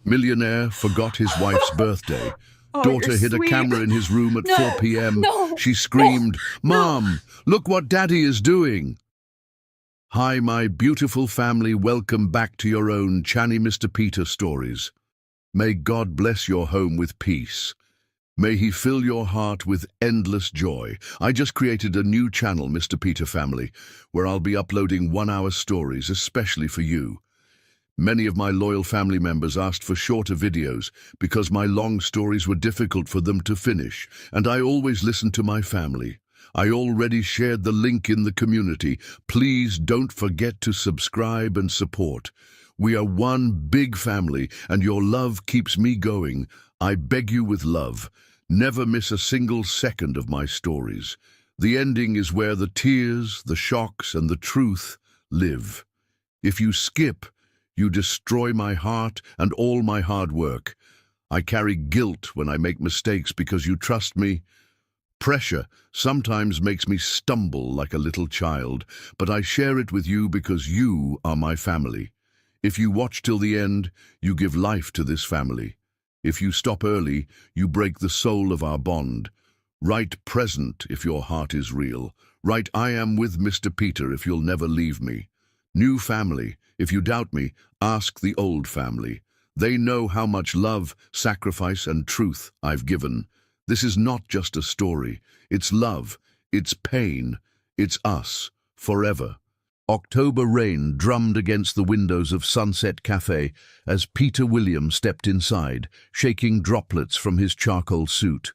Millionaire forgot his wife's birthday. Oh, you're Daughter hid a sweet. camera in his room at No, 4 p.m. no, She no, screamed, no. "Mom, look what Daddy is doing." Hi, my beautiful family. Welcome back to your own Channy Mr. Peter stories. May God bless your home with peace. May He fill your heart with endless joy. I just created a new channel, Mr. Peter Family, where I'll be uploading 1-hour stories, especially for you. Many of my loyal family members asked for shorter videos because my long stories were difficult for them to finish, and I always listen to my family. I already shared the link in the community. Please don't forget to subscribe and support. We are one big family, and your love keeps me going. I beg you with love, never miss a single second of my stories. The ending is where the tears, the shocks, and the truth live. If you skip, you destroy my heart and all my hard work. I carry guilt when I make mistakes because you trust me. Pressure sometimes makes me stumble like a little child, but I share it with you because you are my family. If you watch till the end, you give life to this family. If you stop early, you break the soul of our bond. Write present if your heart is real. Write I am with Mr. Peter if you'll never leave me. New family, if you doubt me, ask the old family. They know how much love, sacrifice, and truth I've given. This is not just a story. It's love, it's pain, it's us, forever. October rain drummed against the windows of Sunset Cafe as Peter William stepped inside, shaking droplets from his charcoal suit.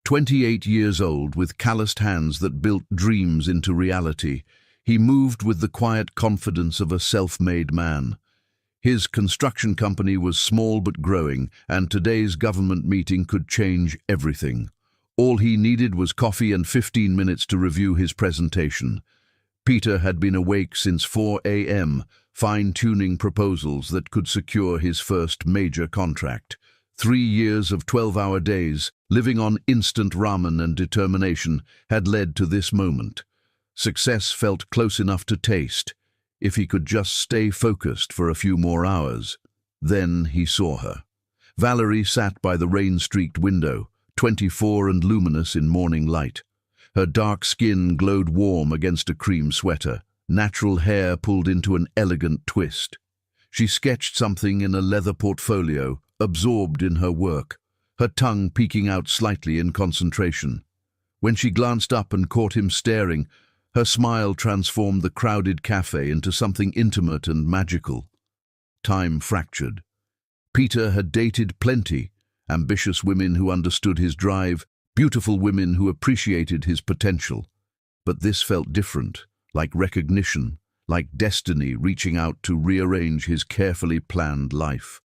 28 years old, with calloused hands that built dreams into reality, he moved with the quiet confidence of a self-made man. His construction company was small but growing, and today's government meeting could change everything. All he needed was coffee and 15 minutes to review his presentation. Peter had been awake since 4 a.m., fine-tuning proposals that could secure his first major contract. 3 years of 12-hour days, living on instant ramen and determination, had led to this moment. Success felt close enough to taste, if he could just stay focused for a few more hours. Then he saw her. Valerie sat by the rain-streaked window, 24 and luminous in morning light. Her dark skin glowed warm against a cream sweater, natural hair pulled into an elegant twist. She sketched something in a leather portfolio, absorbed in her work, her tongue peeking out slightly in concentration. When she glanced up and caught him staring, her smile transformed the crowded cafe into something intimate and magical. Time fractured. Peter had dated plenty, ambitious women who understood his drive, beautiful women who appreciated his potential. But this felt different, like recognition, like destiny reaching out to rearrange his carefully planned life.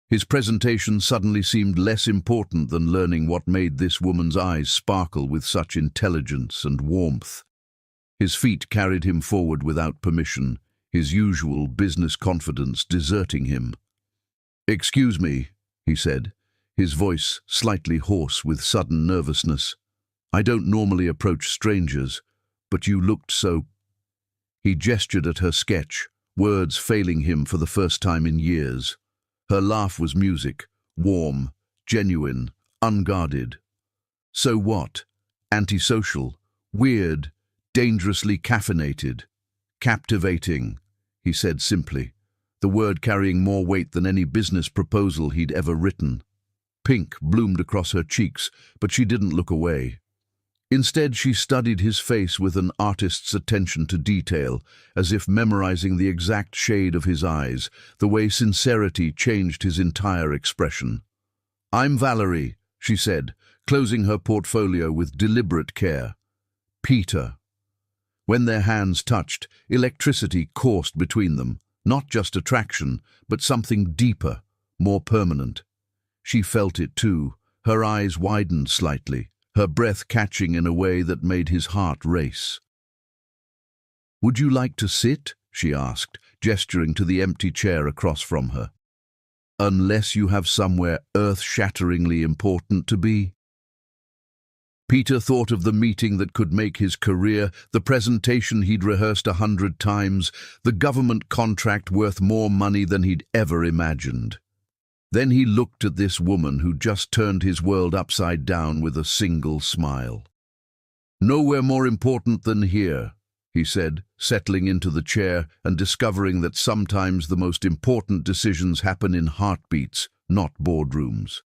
His presentation suddenly seemed less important than learning what made this woman's eyes sparkle with such intelligence and warmth. His feet carried him forward without permission, his usual business confidence deserting him. "Excuse me," he said, his voice slightly hoarse with sudden nervousness. "I don't normally approach strangers, but you looked so—" He gestured at her sketch, words failing him for the first time in years. Her laugh was music, warm, genuine, unguarded. "So what? Antisocial, weird, dangerously caffeinated, captivating," he said simply, the word carrying more weight than any business proposal he'd ever written. Pink bloomed across her cheeks, but she didn't look away. Instead, she studied his face with an artist's attention to detail, as if memorizing the exact shade of his eyes, the way sincerity changed his entire expression. "I'm Valerie," she said, closing her portfolio with deliberate care. "Peter." When their hands touched, electricity coursed between them, not just attraction, but something deeper, more permanent. She felt it too, her eyes widened slightly, her breath catching in a way that made his heart race. "Would you like to sit?" she asked, gesturing to the empty chair across from her. "Unless you have somewhere earth-shatteringly important to be?" Peter thought of the meeting that could make his career, the presentation he'd rehearsed 100 times, the government contract worth more money than he'd ever imagined. Then he looked at this woman who just turned his world upside down with a single smile. "Nowhere more important than here," he said, settling into the chair and discovering that sometimes the most important decisions happen in heartbeats, not boardrooms.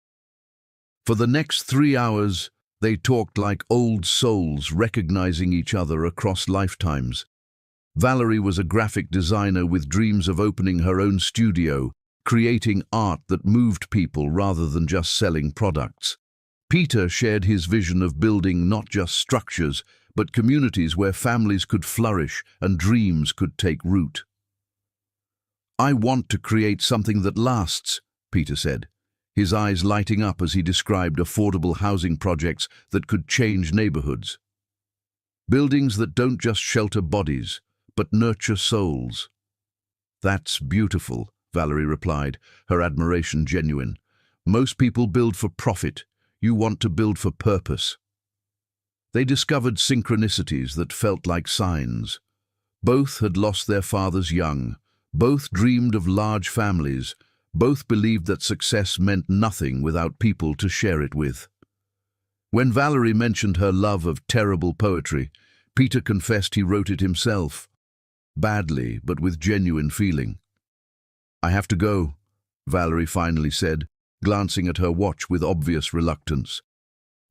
For the next 3 hours, they talked like old souls, recognizing each other across lifetimes. Valerie was a graphic designer with dreams of opening her own studio, creating art that moved people rather than just selling products. Peter shared his vision of building not just structures, but communities where families could flourish and dreams could take root. "I want to create something that lasts," Peter said, his eyes lighting up as he described affordable housing projects that could change neighborhoods. "Buildings that don't just shelter bodies, but nurture souls." "That's beautiful," Valerie replied, her admiration genuine. "Most people build for profit. You want to build for purpose." They discovered synchronicities that felt like signs. Both had lost their fathers young. Both dreamed of large families. Both believed that success meant nothing without people to share it with. When Valerie mentioned her love of terrible poetry, Peter confessed he wrote it himself. Badly, but with genuine feeling. "I have to go," Valerie finally said, glancing at her watch with obvious reluctance.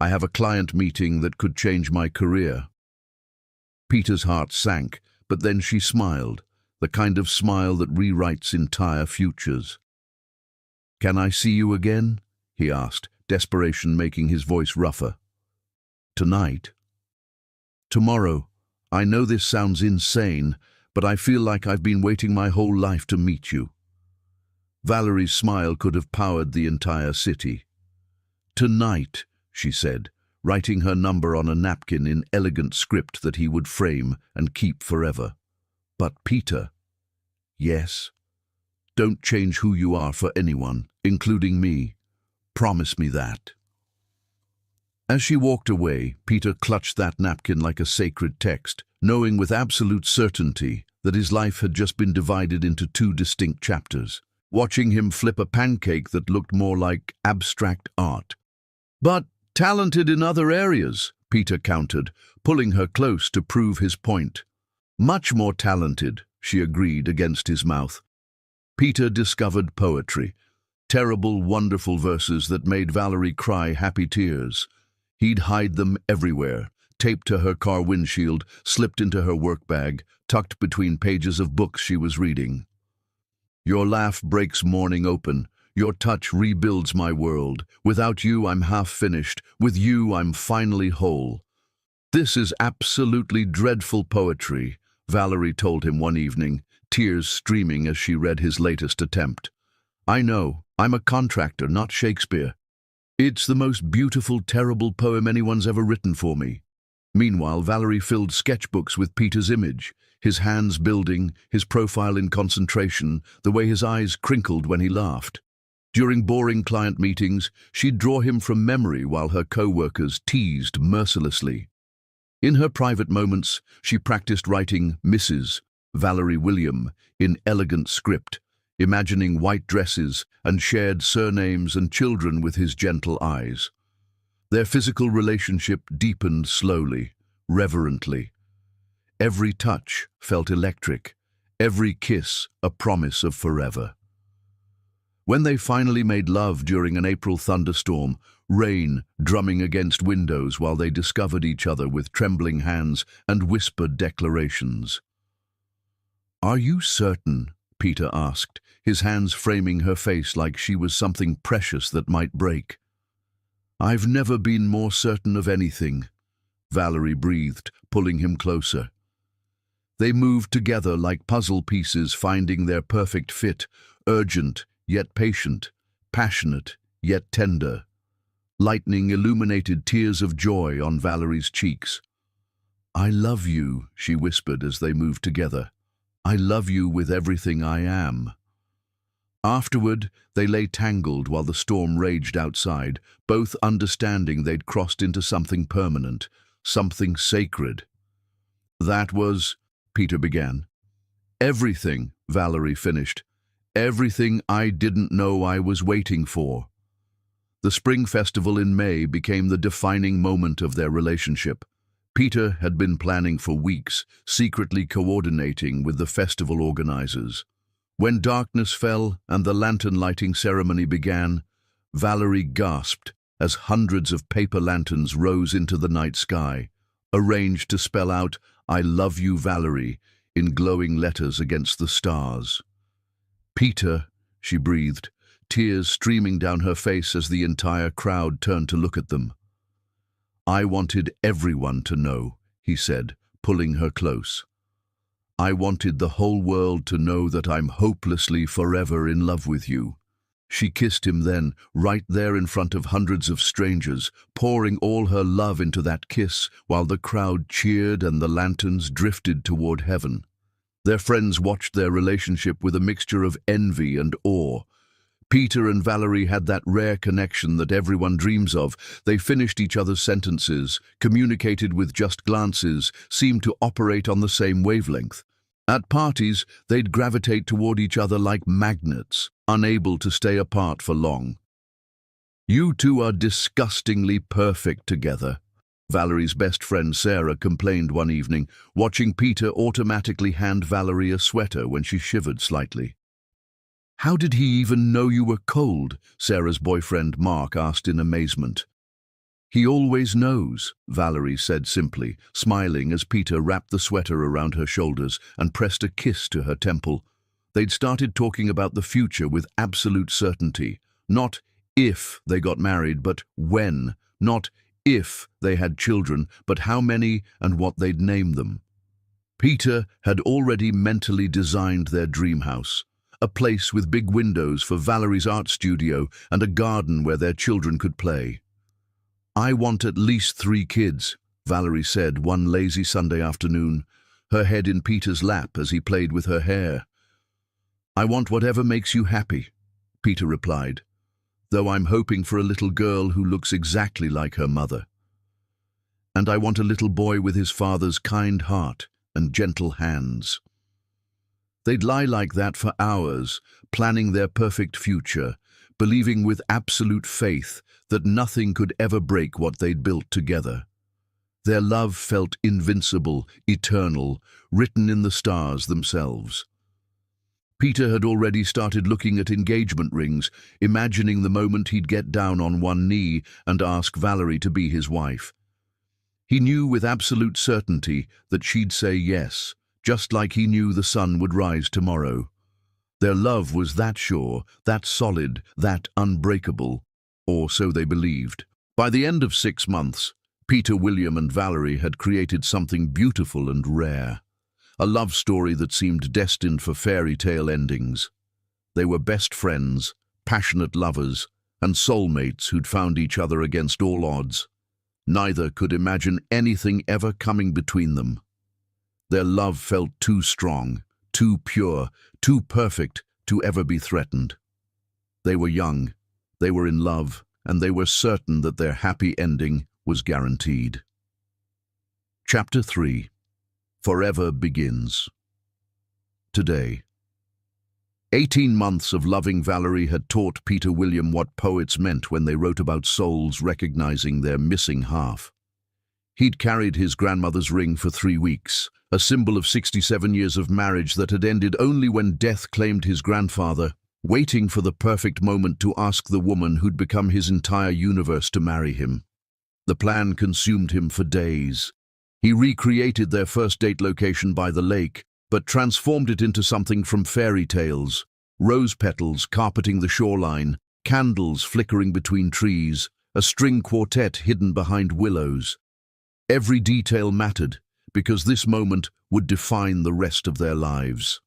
"I have a client meeting that could change my career." Peter's heart sank, but then she smiled, the kind of smile that rewrites entire futures. "Can I see you again?" he asked, desperation making his voice rougher. "Tonight?" "Tomorrow. I know this sounds insane, but I feel like I've been waiting my whole life to meet you." Valerie's smile could have powered the entire city. "Tonight," she said, writing her number on a napkin in elegant script that he would frame and keep forever. "But Peter." "Yes?" "Don't change who you are for anyone, including me. Promise me that." As she walked away, Peter clutched that napkin like a sacred text, knowing with absolute certainty that his life had just been divided into 2 distinct chapters. Watching him flip a pancake that looked more like abstract art. "But talented in other areas," Peter countered, pulling her close to prove his point. "Much more talented," she agreed against his mouth. Peter discovered poetry, terrible, wonderful verses that made Valerie cry happy tears. He'd hide them everywhere, taped to her car windshield, slipped into her work bag, tucked between pages of books she was reading. "Your laugh breaks morning open. Your touch rebuilds my world. Without you, I'm half finished. With you, I'm finally whole." "This is absolutely dreadful poetry," Valerie told him one evening, tears streaming as she read his latest attempt. "I know. I'm a contractor, not Shakespeare. It's the most beautiful, terrible poem anyone's ever written for me." Meanwhile, Valerie filled sketchbooks with Peter's image, his hands building, his profile in concentration, the way his eyes crinkled when he laughed. During boring client meetings, she'd draw him from memory while her co-workers teased mercilessly. In her private moments, she practiced writing Mrs. Valerie William in elegant script, imagining white dresses and shared surnames and children with his gentle eyes. Their physical relationship deepened slowly, reverently. Every touch felt electric, every kiss a promise of forever. When they finally made love during an April thunderstorm, rain drumming against windows while they discovered each other with trembling hands and whispered declarations. "Are you certain?" Peter asked, his hands framing her face like she was something precious that might break. "I've never been more certain of anything," Valerie breathed, pulling him closer. They moved together like puzzle pieces, finding their perfect fit, urgent yet patient, passionate yet tender. Lightning illuminated tears of joy on Valerie's cheeks. "I love you," she whispered as they moved together. "I love you with everything I am." Afterward, they lay tangled while the storm raged outside, both understanding they'd crossed into something permanent, something sacred. "That was," Peter began. "Everything," Valerie finished. Everything I didn't know I was waiting for. The spring festival in May became the defining moment of their relationship. Peter had been planning for weeks, secretly coordinating with the festival organizers. When darkness fell and the lantern lighting ceremony began, Valerie gasped as hundreds of paper lanterns rose into the night sky, arranged to spell out, "I love you, Valerie," in glowing letters against the stars. "Peter," she breathed, tears streaming down her face as the entire crowd turned to look at them. "I wanted everyone to know," he said, pulling her close. "I wanted the whole world to know that I'm hopelessly forever in love with you." She kissed him then, right there in front of hundreds of strangers, pouring all her love into that kiss while the crowd cheered and the lanterns drifted toward heaven. Their friends watched their relationship with a mixture of envy and awe. Peter and Valerie had that rare connection that everyone dreams of. They finished each other's sentences, communicated with just glances, seemed to operate on the same wavelength. At parties, they'd gravitate toward each other like magnets, unable to stay apart for long. "You two are disgustingly perfect together," Valerie's best friend Sarah complained one evening, watching Peter automatically hand Valerie a sweater when she shivered slightly. "How did he even know you were cold?" Sarah's boyfriend Mark asked in amazement. "He always knows," Valerie said simply, smiling as Peter wrapped the sweater around her shoulders and pressed a kiss to her temple. They'd started talking about the future with absolute certainty. Not if they got married, but when. Not if they had children, but how many and what they'd name them. Peter had already mentally designed their dream house. A place with big windows for Valerie's art studio and a garden where their children could play. "I want at least 3 kids," Valerie said one lazy Sunday afternoon, her head in Peter's lap as he played with her hair. "I want whatever makes you happy," Peter replied, "though I'm hoping for a little girl who looks exactly like her mother. And I want a little boy with his father's kind heart and gentle hands." They'd lie like that for hours, planning their perfect future, believing with absolute faith that nothing could ever break what they'd built together. Their love felt invincible, eternal, written in the stars themselves. Peter had already started looking at engagement rings, imagining the moment he'd get down on one knee and ask Valerie to be his wife. He knew with absolute certainty that she'd say yes, just like he knew the sun would rise tomorrow. Their love was that sure, that solid, that unbreakable, or so they believed. By the end of 6 months, Peter, William and Valerie had created something beautiful and rare. A love story that seemed destined for fairy tale endings. They were best friends, passionate lovers, and soulmates who'd found each other against all odds. Neither could imagine anything ever coming between them. Their love felt too strong, too pure, too perfect to ever be threatened. They were young, they were in love, and they were certain that their happy ending was guaranteed. Chapter 3. Forever Begins. Today. 18 months of loving Valerie had taught Peter William what poets meant when they wrote about souls recognizing their missing half. He'd carried his grandmother's ring for 3 weeks, a symbol of 67 years of marriage that had ended only when death claimed his grandfather, waiting for the perfect moment to ask the woman who'd become his entire universe to marry him. The plan consumed him for days. He recreated their first date location by the lake, but transformed it into something from fairy tales. Rose petals carpeting the shoreline, candles flickering between trees, a string quartet hidden behind willows. Every detail mattered, because this moment would define the rest of their lives.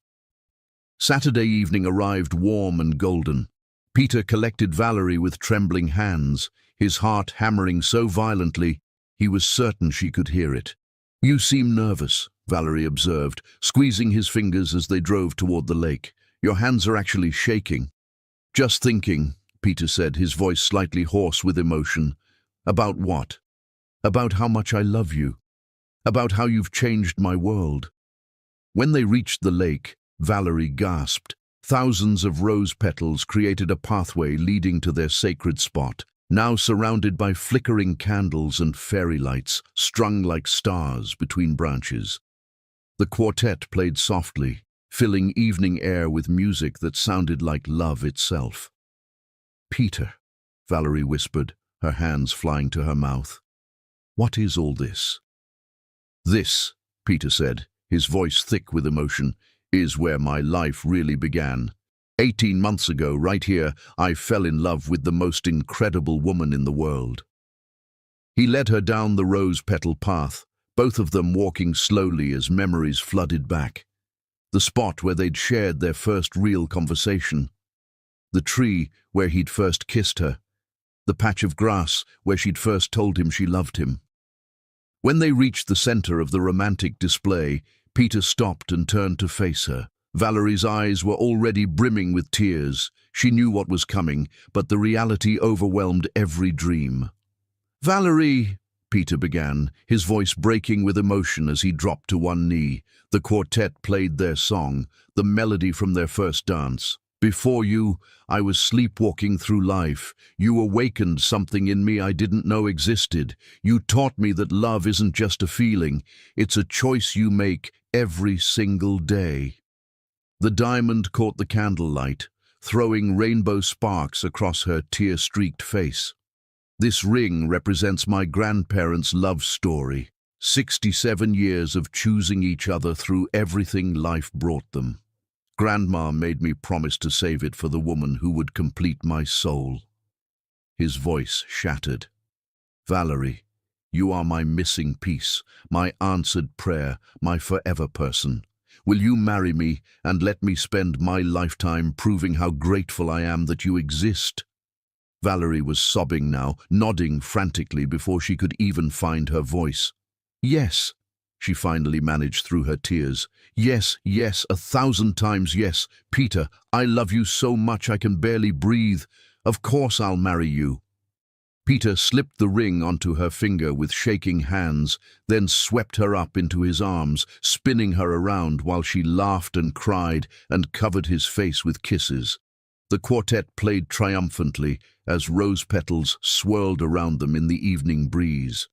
Saturday evening arrived warm and golden. Peter collected Valerie with trembling hands, his heart hammering so violently he was certain she could hear it. "You seem nervous," Valerie observed, squeezing his fingers as they drove toward the lake. "Your hands are actually shaking." "Just thinking," Peter said, his voice slightly hoarse with emotion. "About what?" "About how much I love you. About how you've changed my world." When they reached the lake, Valerie gasped, Thousands of rose petals created a pathway leading to their sacred spot, now surrounded by flickering candles and fairy lights strung like stars between branches. The quartet played softly, filling evening air with music that sounded like love itself. "Peter," Valerie whispered, her hands flying to her mouth. "What is all this?" "This," Peter said, his voice thick with emotion, "is where my life really began. 18 months ago, right here, I fell in love with the most incredible woman in the world." He led her down the rose-petal path, both of them walking slowly as memories flooded back. The spot where they'd shared their first real conversation. The tree where he'd first kissed her. The patch of grass where she'd first told him she loved him. When they reached the center of the romantic display, Peter stopped and turned to face her. Valerie's eyes were already brimming with tears. She knew what was coming, but the reality overwhelmed every dream. "Valerie," Peter began, his voice breaking with emotion as he dropped to one knee. The quartet played their song, the melody from their first dance. "Before you, I was sleepwalking through life. You awakened something in me I didn't know existed. You taught me that love isn't just a feeling, it's a choice you make every single day." The diamond caught the candlelight, throwing rainbow sparks across her tear-streaked face. "This ring represents my grandparents' love story, 67 years of choosing each other through everything life brought them. Grandma made me promise to save it for the woman who would complete my soul." His voice shattered. "Valerie, you are my missing piece, my answered prayer, my forever person. Will you marry me and let me spend my lifetime proving how grateful I am that you exist?" Valerie was sobbing now, nodding frantically before she could even find her voice. "Yes," she finally managed through her tears. "Yes, yes, 1,000 times yes. Peter, I love you so much I can barely breathe. Of course I'll marry you." Peter slipped the ring onto her finger with shaking hands, then swept her up into his arms, spinning her around while she laughed and cried and covered his face with kisses. The quartet played triumphantly as rose petals swirled around them in the evening breeze.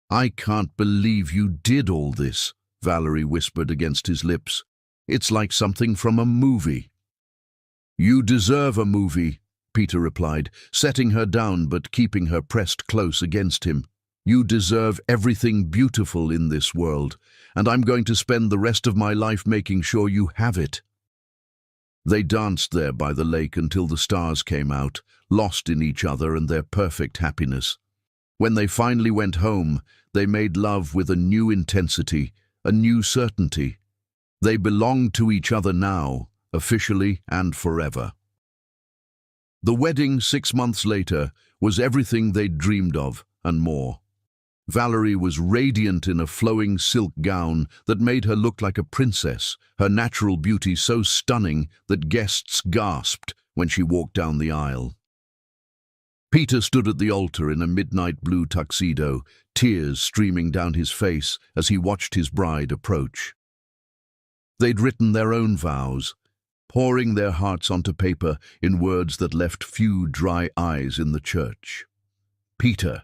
"I can't believe you did all this," Valerie whispered against his lips. "It's like something from a movie." "You deserve a movie," Peter replied, setting her down but keeping her pressed close against him. "You deserve everything beautiful in this world, and I'm going to spend the rest of my life making sure you have it." They danced there by the lake until the stars came out, lost in each other and their perfect happiness. When they finally went home, they made love with a new intensity, a new certainty. They belonged to each other now, officially and forever. The wedding 6 months later was everything they'd dreamed of and more. Valerie was radiant in a flowing silk gown that made her look like a princess, her natural beauty so stunning that guests gasped when she walked down the aisle. Peter stood at the altar in a midnight blue tuxedo, tears streaming down his face as he watched his bride approach. They'd written their own vows, pouring their hearts onto paper in words that left few dry eyes in the church. "Peter,"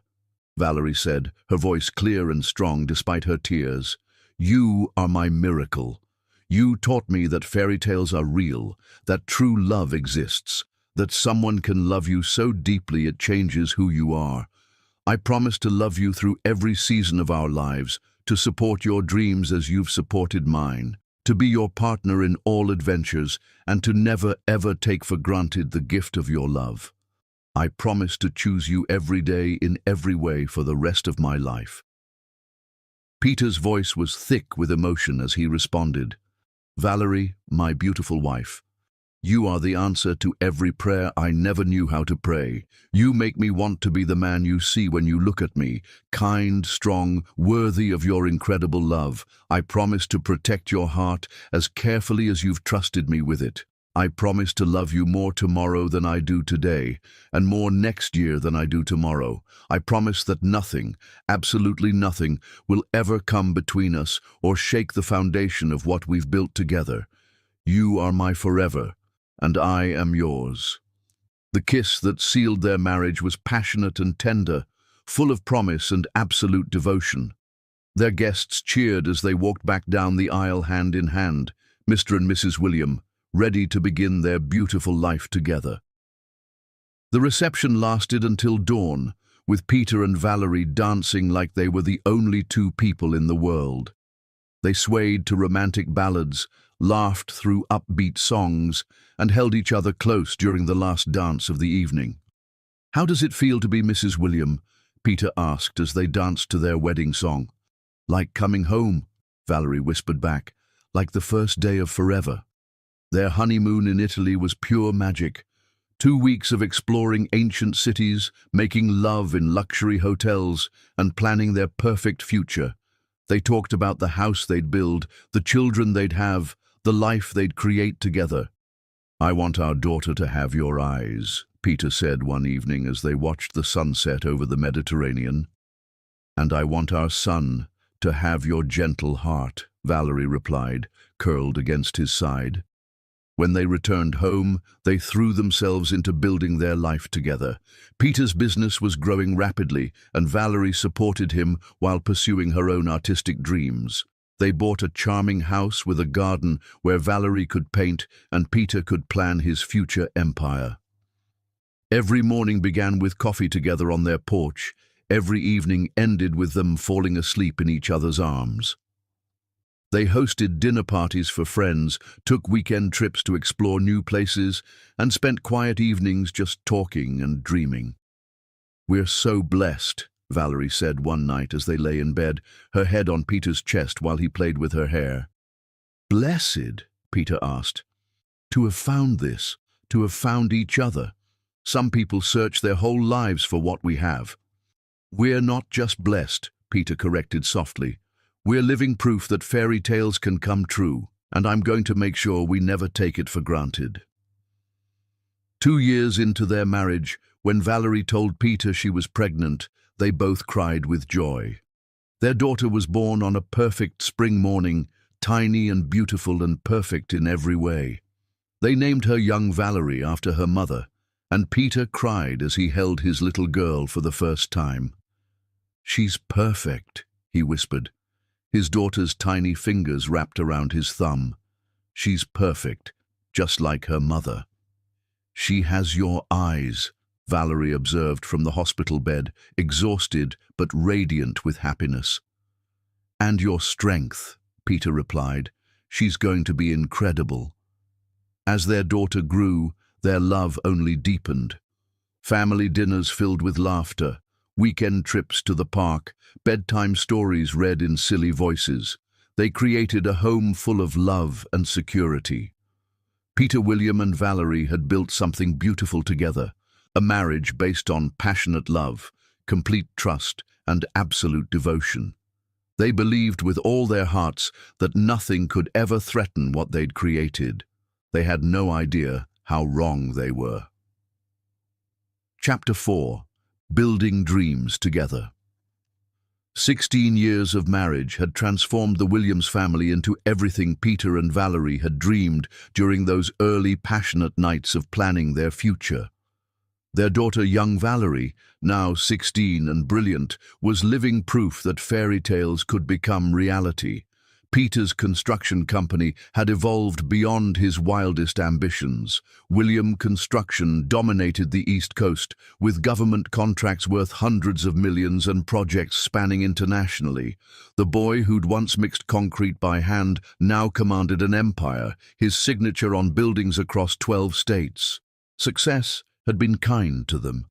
Valerie said, her voice clear and strong despite her tears, "you are my miracle. You taught me that fairy tales are real, that true love exists, that someone can love you so deeply it changes who you are. I promise to love you through every season of our lives, to support your dreams as you've supported mine, to be your partner in all adventures, and to never ever take for granted the gift of your love. I promise to choose you every day in every way for the rest of my life." Peter's voice was thick with emotion as he responded, "Valerie, my beautiful wife, you are the answer to every prayer I never knew how to pray. You make me want to be the man you see when you look at me, kind, strong, worthy of your incredible love. I promise to protect your heart as carefully as you've trusted me with it. I promise to love you more tomorrow than I do today, and more next year than I do tomorrow. I promise that nothing, absolutely nothing, will ever come between us or shake the foundation of what we've built together. You are my forever, and I am yours." The kiss that sealed their marriage was passionate and tender, full of promise and absolute devotion. Their guests cheered as they walked back down the aisle hand in hand, Mr. and Mrs. William, ready to begin their beautiful life together. The reception lasted until dawn, with Peter and Valerie dancing like they were the only two people in the world. They swayed to romantic ballads, laughed through upbeat songs, and held each other close during the last dance of the evening. "How does it feel to be Mrs. William?" Peter asked as they danced to their wedding song. "Like coming home," Valerie whispered back, "like the first day of forever." Their honeymoon in Italy was pure magic. 2 weeks of exploring ancient cities, making love in luxury hotels, and planning their perfect future. They talked about the house they'd build, the children they'd have, the life they'd create together. "I want our daughter to have your eyes," Peter said one evening as they watched the sunset over the Mediterranean. "And I want our son to have your gentle heart," Valerie replied, curled against his side. When they returned home, they threw themselves into building their life together. Peter's business was growing rapidly, and Valerie supported him while pursuing her own artistic dreams. They bought a charming house with a garden where Valerie could paint and Peter could plan his future empire. Every morning began with coffee together on their porch. Every evening ended with them falling asleep in each other's arms. They hosted dinner parties for friends, took weekend trips to explore new places, and spent quiet evenings just talking and dreaming. "We're so blessed," Valerie said one night as they lay in bed, her head on Peter's chest while he played with her hair. "Blessed?" Peter asked. "To have found this, to have found each other. Some people search their whole lives for what we have." "We're not just blessed," Peter corrected softly. "We're living proof that fairy tales can come true, and I'm going to make sure we never take it for granted." 2 years into their marriage, when Valerie told Peter she was pregnant, they both cried with joy. Their daughter was born on a perfect spring morning, tiny and beautiful and perfect in every way. They named her young Valerie after her mother, and Peter cried as he held his little girl for the first time. "She's perfect," he whispered. His daughter's tiny fingers wrapped around his thumb. "She's perfect, just like her mother." "She has your eyes," Valerie observed from the hospital bed, exhausted but radiant with happiness. "And your strength," Peter replied. "She's going to be incredible." As their daughter grew, their love only deepened. Family dinners filled with laughter, weekend trips to the park, bedtime stories read in silly voices. They created a home full of love and security. Peter, William, and Valerie had built something beautiful together, a marriage based on passionate love, complete trust, and absolute devotion. They believed with all their hearts that nothing could ever threaten what they'd created. They had no idea how wrong they were. Chapter 4. Building Dreams Together. 16 years of marriage had transformed the Williams family into everything Peter and Valerie had dreamed during those early passionate nights of planning their future. Their daughter, young Valerie, now 16 and brilliant, was living proof that fairy tales could become reality. Peter's construction company had evolved beyond his wildest ambitions. William Construction dominated the East Coast, with government contracts worth hundreds of millions and projects spanning internationally. The boy who'd once mixed concrete by hand now commanded an empire, his signature on buildings across 12 states. Success had been kind to them.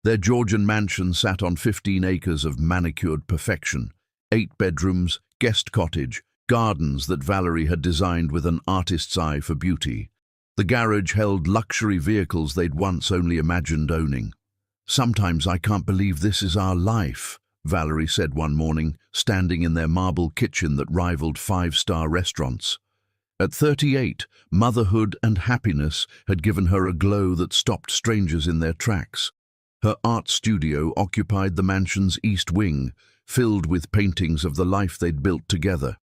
Their Georgian mansion sat on 15 acres of manicured perfection, 8 bedrooms, guest cottage, gardens that Valerie had designed with an artist's eye for beauty. The garage held luxury vehicles they'd once only imagined owning. "Sometimes I can't believe this is our life," Valerie said one morning, standing in their marble kitchen that rivaled 5-star restaurants. At 38, motherhood and happiness had given her a glow that stopped strangers in their tracks. Her art studio occupied the mansion's east wing, filled with paintings of the life they'd built together.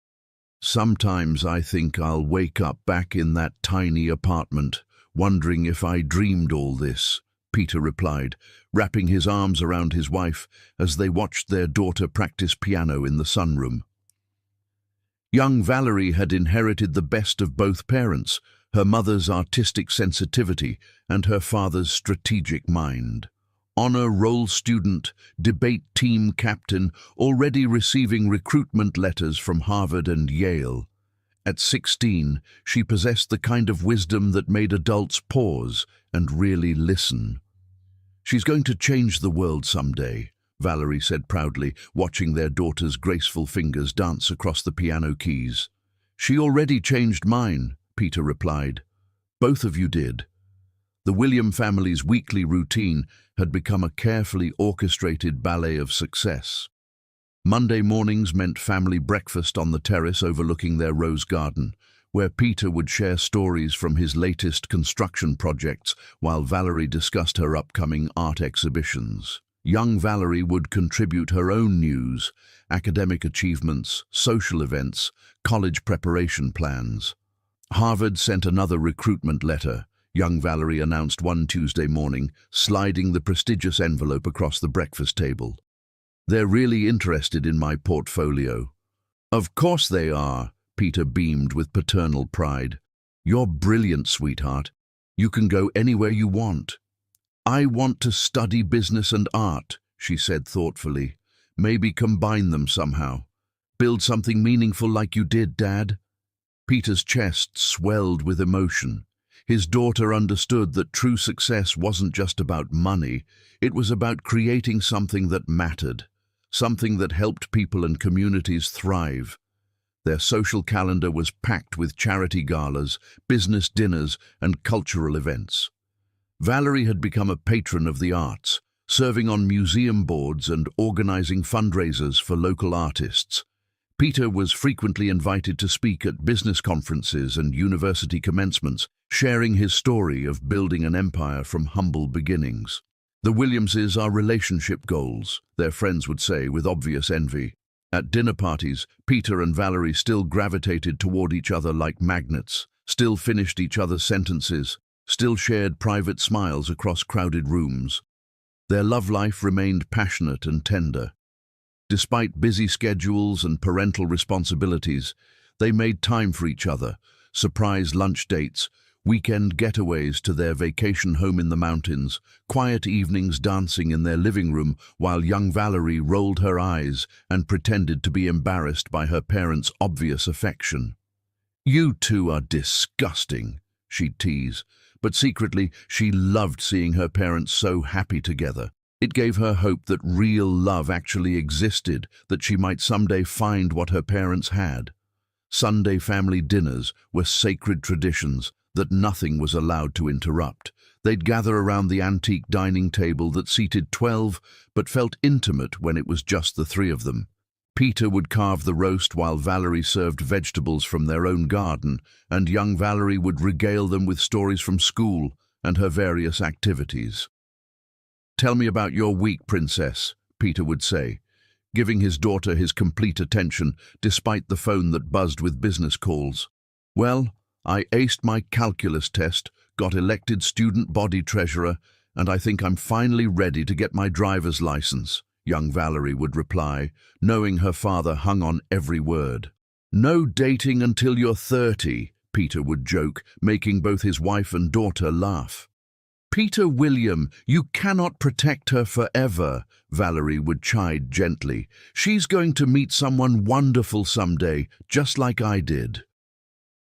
"Sometimes I think I'll wake up back in that tiny apartment, Wondering if I dreamed all this, Peter replied, wrapping his arms around his wife as they watched their daughter practice piano in the sunroom. Young Valerie had inherited the best of both parents, her mother's artistic sensitivity and her father's strategic mind. Honor roll student, debate team captain, already receiving recruitment letters from Harvard and Yale. At 16, she possessed the kind of wisdom that made adults pause and really listen. She's going to change the world someday, Valerie said proudly, watching their daughter's graceful fingers dance across the piano keys. She already changed mine, Peter replied. Both of you did. The William family's weekly routine had become a carefully orchestrated ballet of success. Monday mornings meant family breakfast on the terrace overlooking their rose garden, where Peter would share stories from his latest construction projects while Valerie discussed her upcoming art exhibitions. Young Valerie would contribute her own news, academic achievements, social events, college preparation plans. Harvard sent another recruitment letter, young Valerie announced one Tuesday morning, sliding the prestigious envelope across the breakfast table. They're really interested in my portfolio. Of course they are, Peter beamed with paternal pride. You're brilliant, sweetheart. You can go anywhere you want. I want to study business and art, she said thoughtfully. Maybe combine them somehow. Build something meaningful like you did, Dad. Peter's chest swelled with emotion. His daughter understood that true success wasn't just about money, it was about creating something that mattered, something that helped people and communities thrive. Their social calendar was packed with charity galas, business dinners, and cultural events. Valerie had become a patron of the arts, serving on museum boards and organizing fundraisers for local artists. Peter was frequently invited to speak at business conferences and university commencements, sharing his story of building an empire from humble beginnings. The Williamses are relationship goals, their friends would say with obvious envy. At dinner parties, Peter and Valerie still gravitated toward each other like magnets, still finished each other's sentences, still shared private smiles across crowded rooms. Their love life remained passionate and tender. Despite busy schedules and parental responsibilities, they made time for each other, surprise lunch dates, weekend getaways to their vacation home in the mountains, quiet evenings dancing in their living room while young Valerie rolled her eyes and pretended to be embarrassed by her parents' obvious affection. "You two are disgusting," she'd tease, but secretly she loved seeing her parents so happy together. It gave her hope that real love actually existed, that she might someday find what her parents had. Sunday family dinners were sacred traditions that nothing was allowed to interrupt. They'd gather around the antique dining table that seated 12 but felt intimate when it was just the three of them. Peter would carve the roast while Valerie served vegetables from their own garden, and young Valerie would regale them with stories from school and her various activities. "Tell me about your week, princess," Peter would say, giving his daughter his complete attention despite the phone that buzzed with business calls. "Well, I aced my calculus test, got elected student body treasurer, and I think I'm finally ready to get my driver's license," young Valerie would reply, knowing her father hung on every word. "No dating until you're 30, Peter would joke, making both his wife and daughter laugh. "Peter William, you cannot protect her forever," Valerie would chide gently. "She's going to meet someone wonderful someday, just like I did."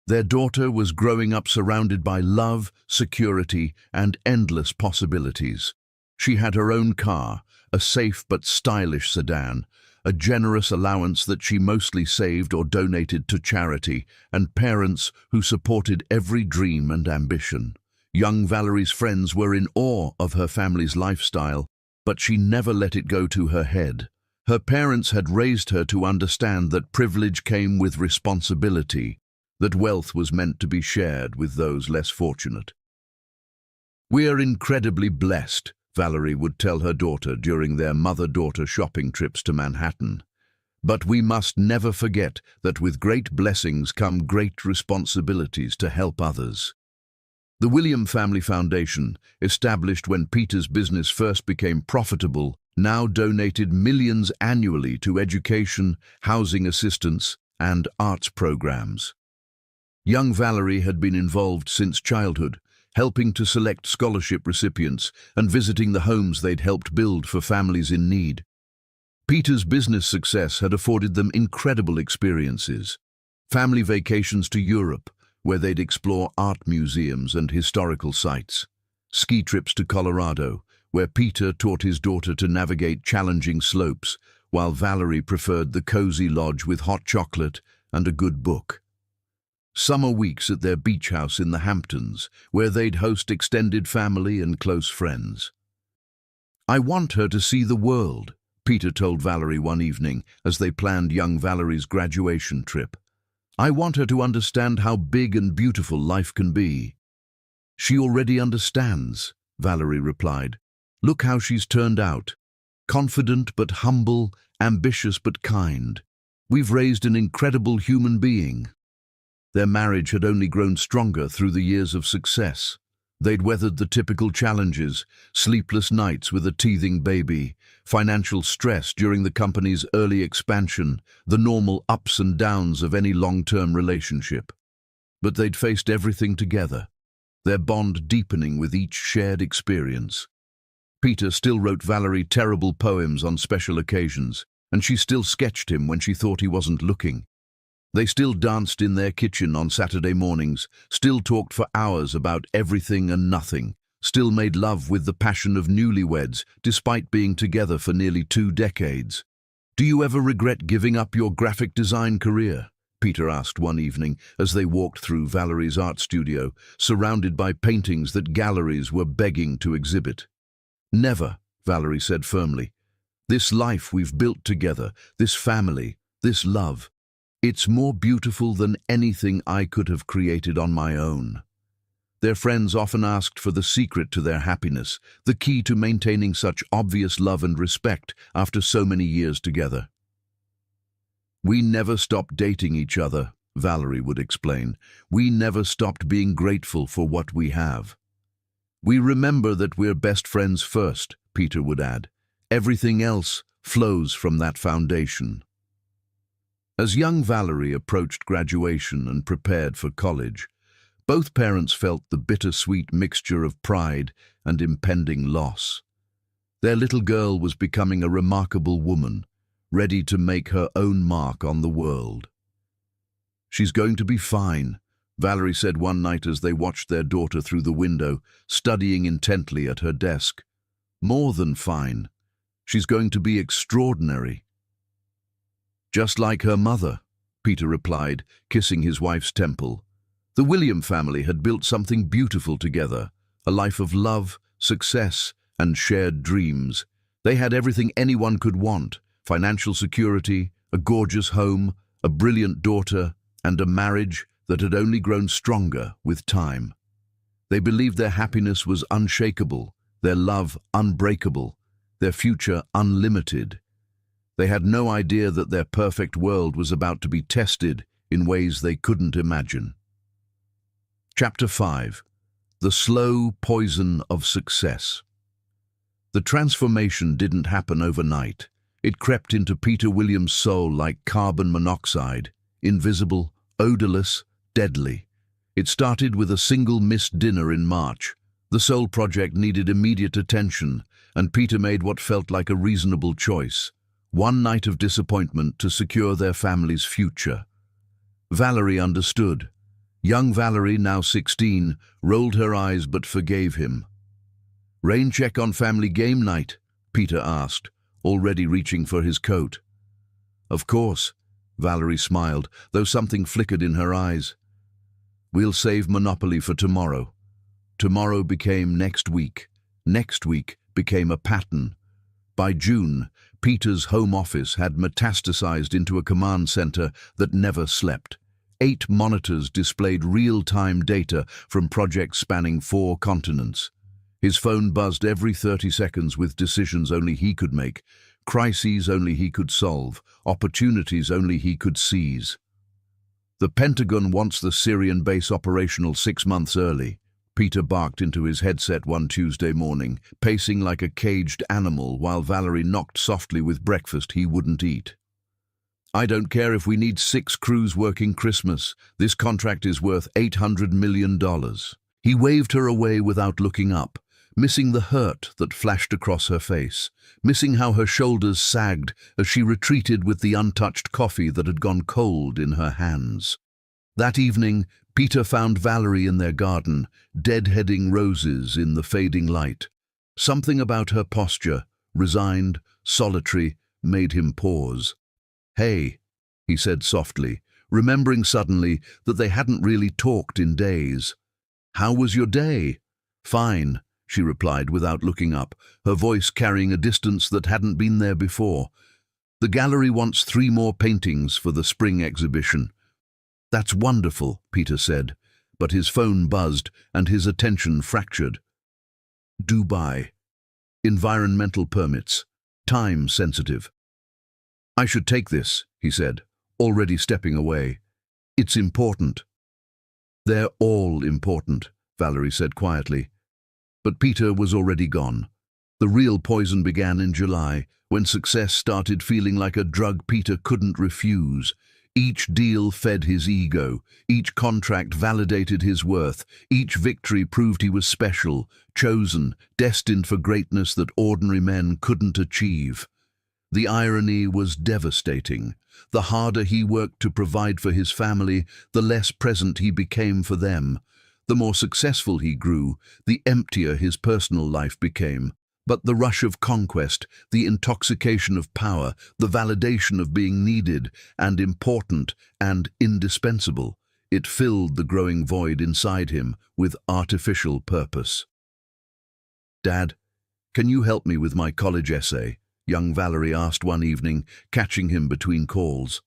Their daughter was growing up surrounded by love, security, and endless possibilities. She had her own car, a safe but stylish sedan, a generous allowance that she mostly saved or donated to charity, and parents who supported every dream and ambition. Young Valerie's friends were in awe of her family's lifestyle, but she never let it go to her head. Her parents had raised her to understand that privilege came with responsibility, that wealth was meant to be shared with those less fortunate. "We are incredibly blessed," Valerie would tell her daughter during their mother-daughter shopping trips to Manhattan. "But we must never forget that with great blessings come great responsibilities to help others." The William Family Foundation, established when Peter's business first became profitable, now donated millions annually to education, housing assistance, and arts programs. Young Valerie had been involved since childhood, helping to select scholarship recipients and visiting the homes they'd helped build for families in need. Peter's business success had afforded them incredible experiences. Family vacations to Europe, where they'd explore art museums and historical sites. Ski trips to Colorado, where Peter taught his daughter to navigate challenging slopes, while Valerie preferred the cozy lodge with hot chocolate and a good book. Summer weeks at their beach house in the Hamptons, where they'd host extended family and close friends. "I want her to see the world," Peter told Valerie one evening as they planned young Valerie's graduation trip. "I want her to understand how big and beautiful life can be." "She already understands," Valerie replied. "Look how she's turned out. Confident but humble, ambitious but kind. We've raised an incredible human being." Their marriage had only grown stronger through the years of success. They'd weathered the typical challenges: sleepless nights with a teething baby, financial stress during the company's early expansion, the normal ups and downs of any long-term relationship. But they'd faced everything together, their bond deepening with each shared experience. Peter still wrote Valerie terrible poems on special occasions, and she still sketched him when she thought he wasn't looking. They still danced in their kitchen on Saturday mornings, still talked for hours about everything and nothing, still made love with the passion of newlyweds, despite being together for nearly 2 decades. "Do you ever regret giving up your graphic design career?" Peter asked one evening as they walked through Valerie's art studio, surrounded by paintings that galleries were begging to exhibit. "Never," Valerie said firmly. "This life we've built together, this family, this love, it's more beautiful than anything I could have created on my own." Their friends often asked for the secret to their happiness, the key to maintaining such obvious love and respect after so many years together. "We never stopped dating each other," Valerie would explain. "We never stopped being grateful for what we have." "We remember that we're best friends first," Peter would add. "Everything else flows from that foundation." As young Valerie approached graduation and prepared for college, both parents felt the bittersweet mixture of pride and impending loss. Their little girl was becoming a remarkable woman, ready to make her own mark on the world. "She's going to be fine," Valerie said one night as they watched their daughter through the window, studying intently at her desk. "More than fine. She's going to be extraordinary." "Just like her mother," Peter replied, kissing his wife's temple. The William family had built something beautiful together, a life of love, success, and shared dreams. They had everything anyone could want: financial security, a gorgeous home, a brilliant daughter, and a marriage that had only grown stronger with time. They believed their happiness was unshakable, their love unbreakable, their future unlimited. They had no idea that their perfect world was about to be tested in ways they couldn't imagine. Chapter 5. The Slow Poison of Success. The transformation didn't happen overnight. It crept into Peter Williams' soul like carbon monoxide, invisible, odorless, deadly. It started with a single missed dinner in March. The soul project needed immediate attention, and Peter made what felt like a reasonable choice: one night of disappointment to secure their family's future. Valerie understood. Young Valerie, now 16, rolled her eyes but forgave him. "Rain check on family game night?" Peter asked, already reaching for his coat. "Of course," Valerie smiled, though something flickered in her eyes. "We'll save Monopoly for tomorrow." Tomorrow became next week. Next week became a pattern. By June, Peter's home office had metastasized into a command center that never slept. 8 monitors displayed real-time data from projects spanning 4 continents. His phone buzzed every 30 seconds with decisions only he could make, crises only he could solve, opportunities only he could seize. "The Pentagon wants the Syrian base operational 6 months early," Peter barked into his headset one Tuesday morning, pacing like a caged animal while Valerie knocked softly with breakfast he wouldn't eat. "I don't care if we need 6 crews working Christmas. This contract is worth $800 million. He waved her away without looking up, missing the hurt that flashed across her face, missing how her shoulders sagged as she retreated with the untouched coffee that had gone cold in her hands. That evening, Peter found Valerie in their garden, deadheading roses in the fading light. Something about her posture, resigned, solitary, made him pause. "Hey," he said softly, remembering suddenly that they hadn't really talked in days. "How was your day?" "Fine," she replied without looking up, her voice carrying a distance that hadn't been there before. "The gallery wants 3 more paintings for the spring exhibition." "That's wonderful," Peter said, but his phone buzzed and his attention fractured. Dubai. Environmental permits. Time sensitive. "I should take this," he said, already stepping away. "It's important." "They're all important," Valerie said quietly. But Peter was already gone. The real poison began in July, when success started feeling like a drug Peter couldn't refuse. Each deal fed his ego, each contract validated his worth, each victory proved he was special, chosen, destined for greatness that ordinary men couldn't achieve. The irony was devastating. The harder he worked to provide for his family, the less present he became for them. The more successful he grew, the emptier his personal life became. But the rush of conquest, the intoxication of power, the validation of being needed and important and indispensable, it filled the growing void inside him with artificial purpose. "Dad, can you help me with my college essay?" young Valerie asked one evening, catching him between calls.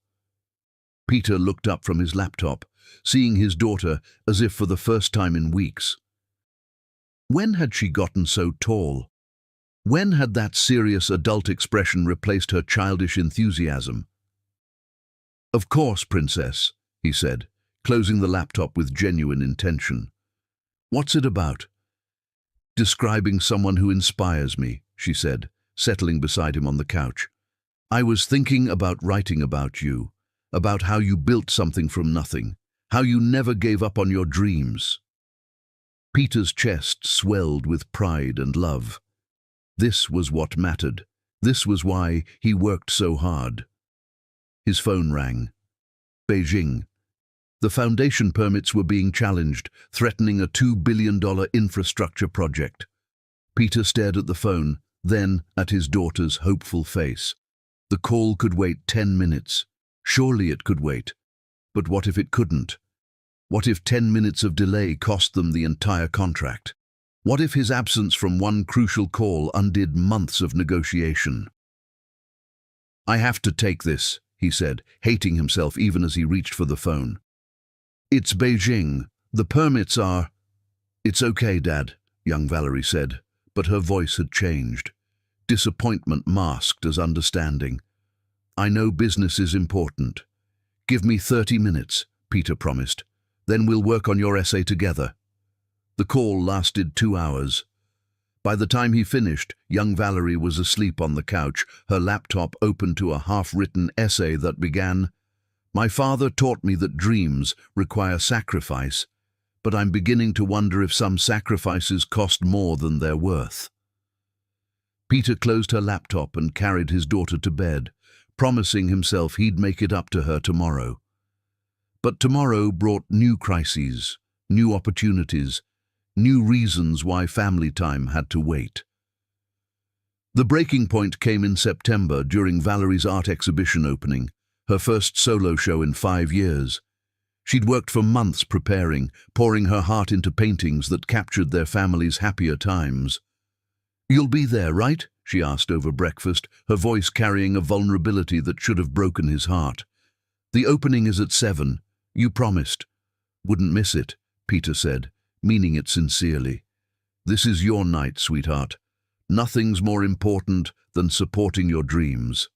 Peter looked up from his laptop, seeing his daughter as if for the first time in weeks. When had she gotten so tall? When had that serious adult expression replaced her childish enthusiasm? "Of course, Princess," he said, closing the laptop with genuine intention. "What's it about?" "Describing someone who inspires me," she said, settling beside him on the couch. "I was thinking about writing about you, about how you built something from nothing, how you never gave up on your dreams." Peter's chest swelled with pride and love. This was what mattered. This was why he worked so hard. His phone rang. Beijing. The foundation permits were being challenged, threatening a $2 billion infrastructure project. Peter stared at the phone, then at his daughter's hopeful face. The call could wait 10 minutes. Surely it could wait. But what if it couldn't? What if 10 minutes of delay cost them the entire contract? What if his absence from one crucial call undid months of negotiation? "I have to take this," he said, hating himself even as he reached for the phone. "It's Beijing. The permits are—" "It's okay, Dad," young Valerie said, but her voice had changed. Disappointment masked as understanding. "I know business is important. Give me 30 minutes, Peter promised. Then we'll work on your essay together." The call lasted 2 hours. By the time he finished, young Valerie was asleep on the couch, her laptop open to a half-written essay that began, "My father taught me that dreams require sacrifice, but I'm beginning to wonder if some sacrifices cost more than they're worth." Peter closed her laptop and carried his daughter to bed, promising himself he'd make it up to her tomorrow. But tomorrow brought new crises, new opportunities, new reasons why family time had to wait. The breaking point came in September during Valerie's art exhibition opening, her first solo show in 5 years. She'd worked for months preparing, pouring her heart into paintings that captured their family's happier times. "You'll be there, right?" she asked over breakfast, her voice carrying a vulnerability that should have broken his heart. "The opening is at 7. You promised." "Wouldn't miss it," Peter said, meaning it sincerely. "This is your night, sweetheart. Nothing's more important than supporting your dreams."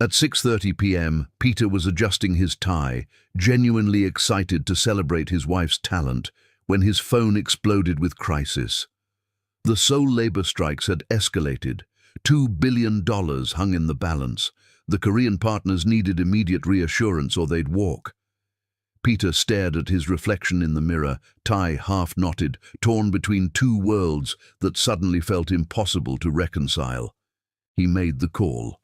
At 6:30 p.m., Peter was adjusting his tie, genuinely excited to celebrate his wife's talent, when his phone exploded with crisis. The sole labor strikes had escalated. $2 billion hung in the balance. The Korean partners needed immediate reassurance or they'd walk. Peter stared at his reflection in the mirror, tie half-knotted, torn between two worlds that suddenly felt impossible to reconcile. He made the call.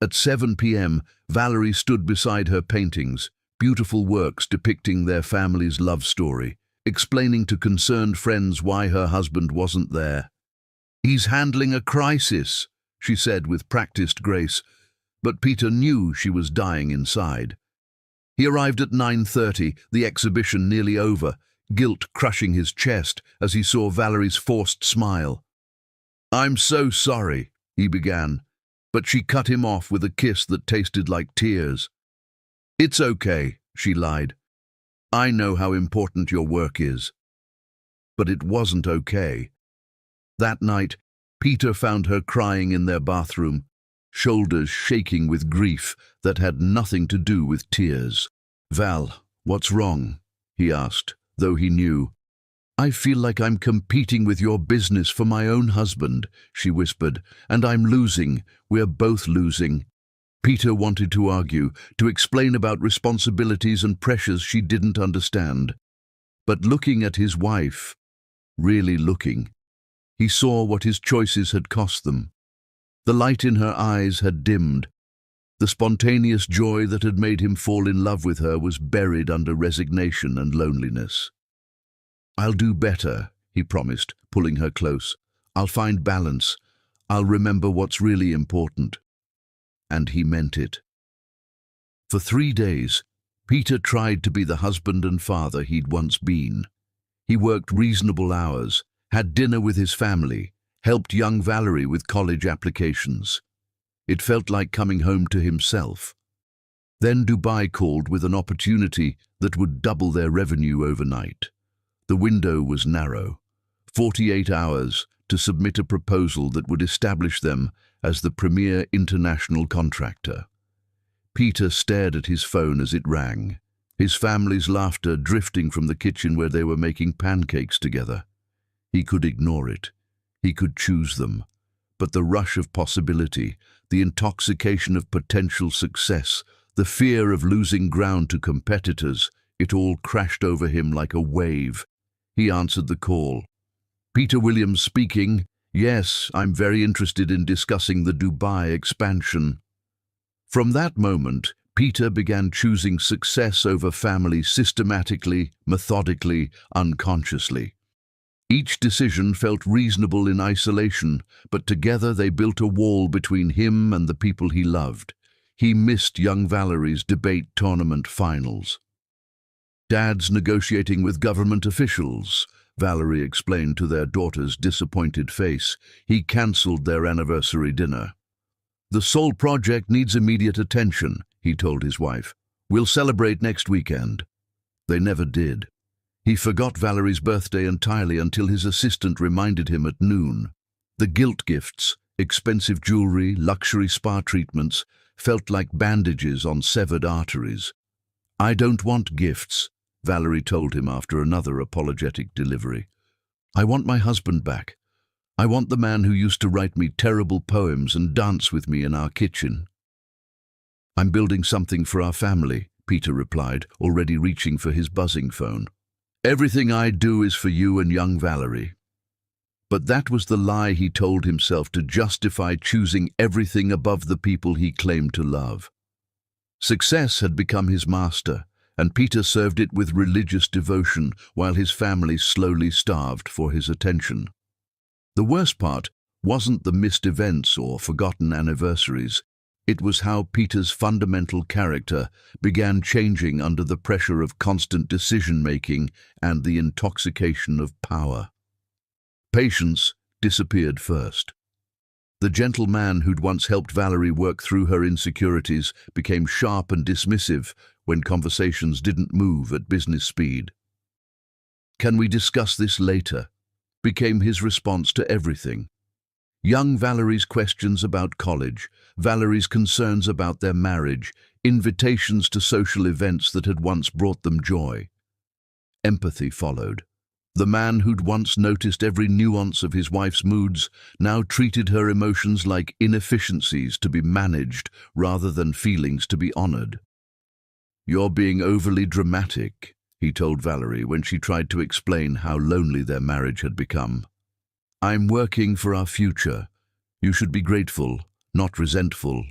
At 7 p.m., Valerie stood beside her paintings, beautiful works depicting their family's love story, explaining to concerned friends why her husband wasn't there. "He's handling a crisis," she said with practiced grace, but Peter knew she was dying inside. He arrived at 9:30, the exhibition nearly over, guilt crushing his chest as he saw Valerie's forced smile. "I'm so sorry," he began, but she cut him off with a kiss that tasted like tears. "It's okay," she lied. "I know how important your work is." But it wasn't okay. That night, Peter found her crying in their bathroom, shoulders shaking with grief that had nothing to do with tears. "Val, what's wrong?" he asked, though he knew. "I feel like I'm competing with your business for my own husband," she whispered, "and I'm losing. We're both losing." Peter wanted to argue, to explain about responsibilities and pressures she didn't understand. But looking at his wife, really looking, he saw what his choices had cost them. The light in her eyes had dimmed. The spontaneous joy that had made him fall in love with her was buried under resignation and loneliness. "I'll do better," he promised, pulling her close. "I'll find balance. I'll remember what's really important." And he meant it. For 3 days, Peter tried to be the husband and father he'd once been. He worked reasonable hours, had dinner with his family, helped young Valerie with college applications. It felt like coming home to himself. Then Dubai called with an opportunity that would double their revenue overnight. The window was narrow. 48 hours to submit a proposal that would establish them as the premier international contractor. Peter stared at his phone as it rang, his family's laughter drifting from the kitchen where they were making pancakes together. He could ignore it. He could choose them. But the rush of possibility, the intoxication of potential success, the fear of losing ground to competitors, it all crashed over him like a wave. He answered the call. "Peter Williams speaking. Yes, I'm very interested in discussing the Dubai expansion." From that moment, Peter began choosing success over family systematically, methodically, unconsciously. Each decision felt reasonable in isolation, but together they built a wall between him and the people he loved. He missed young Valerie's debate tournament finals. "Dad's negotiating with government officials," Valerie explained to their daughter's disappointed face. "He cancelled their anniversary dinner." "The Seoul project needs immediate attention," he told his wife. "We'll celebrate next weekend." They never did. He forgot Valerie's birthday entirely until his assistant reminded him at noon. The guilt gifts, expensive jewelry, luxury spa treatments, felt like bandages on severed arteries. "I don't want gifts," Valerie told him after another apologetic delivery. "I want my husband back. I want the man who used to write me terrible poems and dance with me in our kitchen." "I'm building something for our family," Peter replied, already reaching for his buzzing phone. "Everything I do is for you and young Valerie." But that was the lie he told himself to justify choosing everything above the people he claimed to love. Success had become his master, and Peter served it with religious devotion while his family slowly starved for his attention. The worst part wasn't the missed events or forgotten anniversaries. It was how Peter's fundamental character began changing under the pressure of constant decision-making and the intoxication of power. Patience disappeared first. The gentle man who'd once helped Valerie work through her insecurities became sharp and dismissive when conversations didn't move at business speed. "Can we discuss this later?" became his response to everything. Young Valerie's questions about college, Valerie's concerns about their marriage, invitations to social events that had once brought them joy. Empathy followed. The man who'd once noticed every nuance of his wife's moods now treated her emotions like inefficiencies to be managed rather than feelings to be honored. "You're being overly dramatic," he told Valerie when she tried to explain how lonely their marriage had become. "I'm working for our future. You should be grateful, not resentful."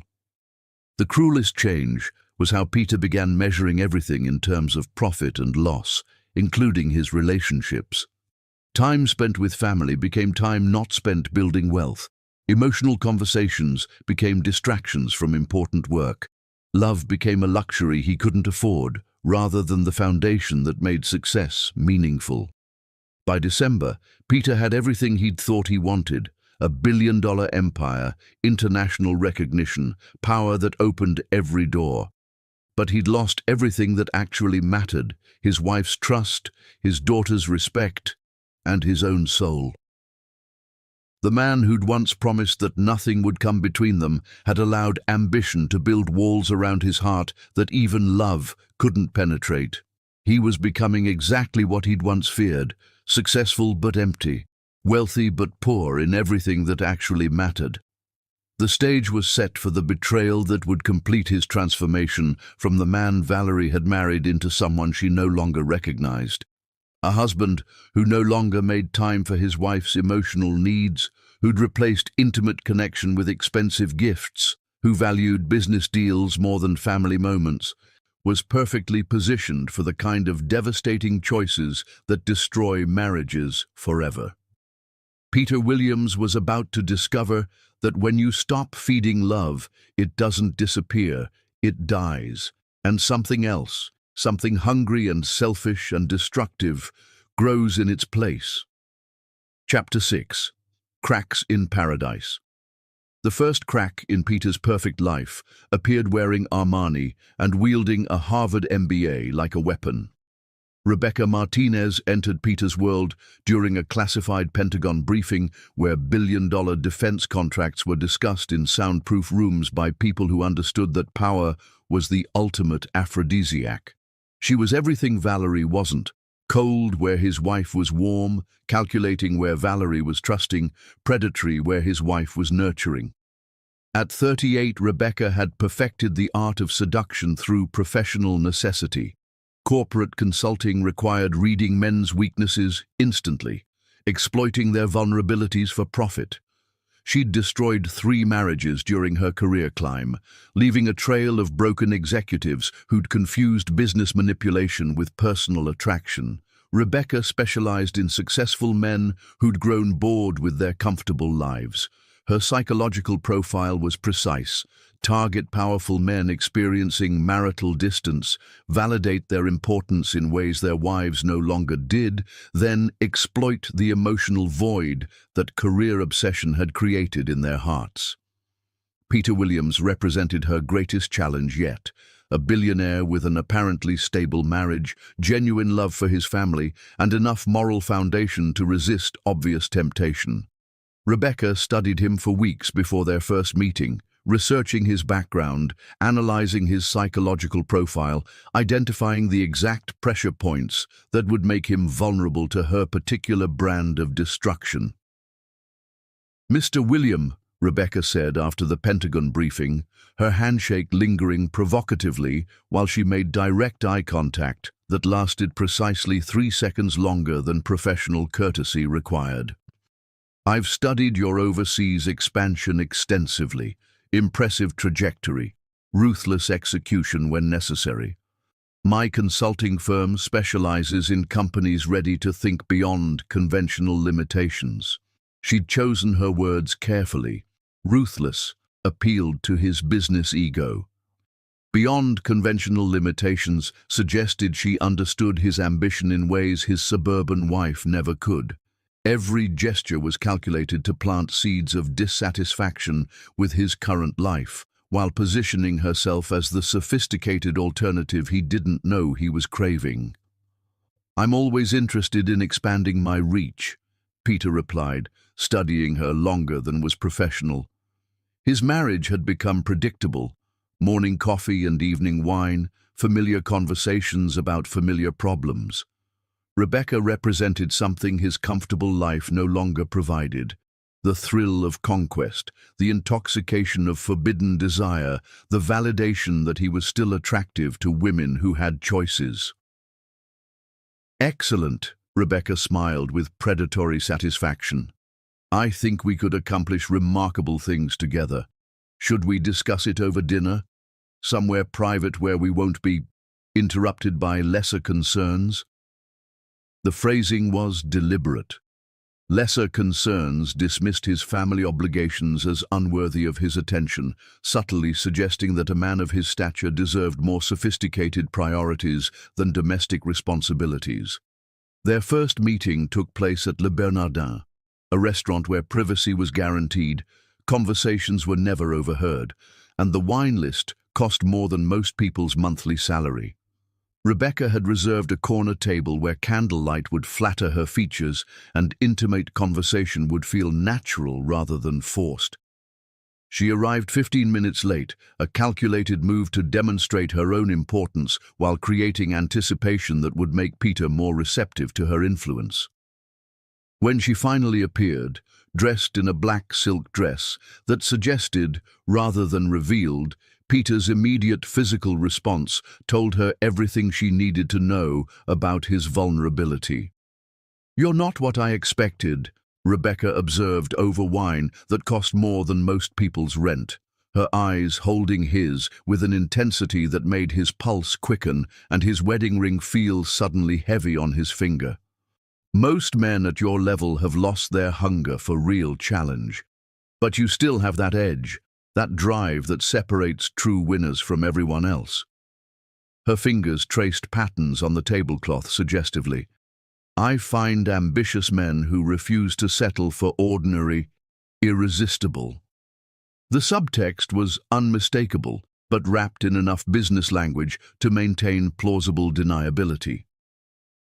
The cruelest change was how Peter began measuring everything in terms of profit and loss, including his relationships. Time spent with family became time not spent building wealth. Emotional conversations became distractions from important work. Love became a luxury he couldn't afford, rather than the foundation that made success meaningful. By December, Peter had everything he'd thought he wanted: a billion-dollar empire, international recognition, power that opened every door. But he'd lost everything that actually mattered: his wife's trust, his daughter's respect, and his own soul. The man who'd once promised that nothing would come between them had allowed ambition to build walls around his heart that even love couldn't penetrate. He was becoming exactly what he'd once feared: successful but empty, wealthy but poor in everything that actually mattered. The stage was set for the betrayal that would complete his transformation from the man Valerie had married into someone she no longer recognized. A husband who no longer made time for his wife's emotional needs, who'd replaced intimate connection with expensive gifts, who valued business deals more than family moments, was perfectly positioned for the kind of devastating choices that destroy marriages forever. Peter Williams was about to discover that when you stop feeding love, it doesn't disappear, it dies, and something else, something hungry and selfish and destructive, grows in its place. Chapter 6. Cracks in Paradise. The first crack in Peter's perfect life appeared wearing Armani and wielding a Harvard MBA like a weapon. Rebecca Martinez entered Peter's world during a classified Pentagon briefing where billion-dollar defense contracts were discussed in soundproof rooms by people who understood that power was the ultimate aphrodisiac. She was everything Valerie wasn't: cold where his wife was warm, calculating where Valerie was trusting, predatory where his wife was nurturing. At 38, Rebecca had perfected the art of seduction through professional necessity. Corporate consulting required reading men's weaknesses instantly, exploiting their vulnerabilities for profit. She'd destroyed 3 marriages during her career climb, leaving a trail of broken executives who'd confused business manipulation with personal attraction. Rebecca specialized in successful men who'd grown bored with their comfortable lives. Her psychological profile was precise: target powerful men experiencing marital distance, validate their importance in ways their wives no longer did, then exploit the emotional void that career obsession had created in their hearts. Peter Williams represented her greatest challenge yet: a billionaire with an apparently stable marriage, genuine love for his family, and enough moral foundation to resist obvious temptation. Rebecca studied him for weeks before their first meeting, researching his background, analyzing his psychological profile, identifying the exact pressure points that would make him vulnerable to her particular brand of destruction. "Mr. William," Rebecca said after the Pentagon briefing, her handshake lingering provocatively while she made direct eye contact that lasted precisely 3 seconds longer than professional courtesy required. "I've studied your overseas expansion extensively. Impressive trajectory, ruthless execution when necessary. My consulting firm specializes in companies ready to think beyond conventional limitations." She'd chosen her words carefully. Ruthless appealed to his business ego. Beyond conventional limitations suggested she understood his ambition in ways his suburban wife never could. Every gesture was calculated to plant seeds of dissatisfaction with his current life, while positioning herself as the sophisticated alternative he didn't know he was craving. "I'm always interested in expanding my reach," Peter replied, studying her longer than was professional. His marriage had become predictable: morning coffee and evening wine, familiar conversations about familiar problems. Rebecca represented something his comfortable life no longer provided. The thrill of conquest, the intoxication of forbidden desire, the validation that he was still attractive to women who had choices. "Excellent," Rebecca smiled with predatory satisfaction. "I think we could accomplish remarkable things together. Should we discuss it over dinner? Somewhere private where we won't be interrupted by lesser concerns?" The phrasing was deliberate. Lesser concerns dismissed his family obligations as unworthy of his attention, subtly suggesting that a man of his stature deserved more sophisticated priorities than domestic responsibilities. Their first meeting took place at Le Bernardin, a restaurant where privacy was guaranteed, conversations were never overheard, and the wine list cost more than most people's monthly salary. Rebecca had reserved a corner table where candlelight would flatter her features and intimate conversation would feel natural rather than forced. She arrived 15 minutes late, a calculated move to demonstrate her own importance while creating anticipation that would make Peter more receptive to her influence. When she finally appeared, dressed in a black silk dress that suggested, rather than revealed, Peter's immediate physical response told her everything she needed to know about his vulnerability. "You're not what I expected," Rebecca observed over wine that cost more than most people's rent, her eyes holding his with an intensity that made his pulse quicken and his wedding ring feel suddenly heavy on his finger. "Most men at your level have lost their hunger for real challenge. But you still have that edge, that drive that separates true winners from everyone else." Her fingers traced patterns on the tablecloth suggestively. "I find ambitious men who refuse to settle for ordinary, irresistible." The subtext was unmistakable, but wrapped in enough business language to maintain plausible deniability.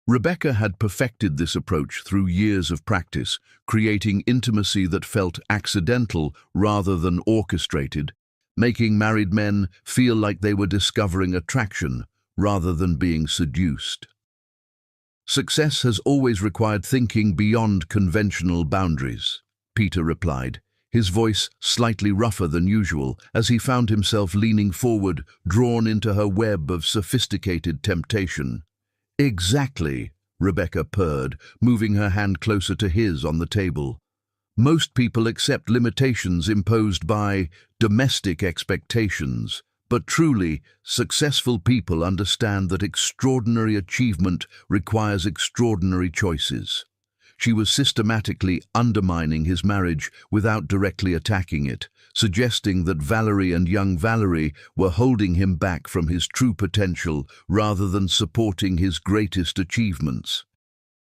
Rebecca had perfected this approach through years of practice, creating intimacy that felt accidental rather than orchestrated, making married men feel like they were discovering attraction rather than being seduced. "Success has always required thinking beyond conventional boundaries," Peter replied, his voice slightly rougher than usual as he found himself leaning forward, drawn into her web of sophisticated temptation. "Exactly," Rebecca purred, moving her hand closer to his on the table. "Most people accept limitations imposed by domestic expectations, but truly, successful people understand that extraordinary achievement requires extraordinary choices." She was systematically undermining his marriage without directly attacking it, suggesting that Valerie and young Valerie were holding him back from his true potential rather than supporting his greatest achievements.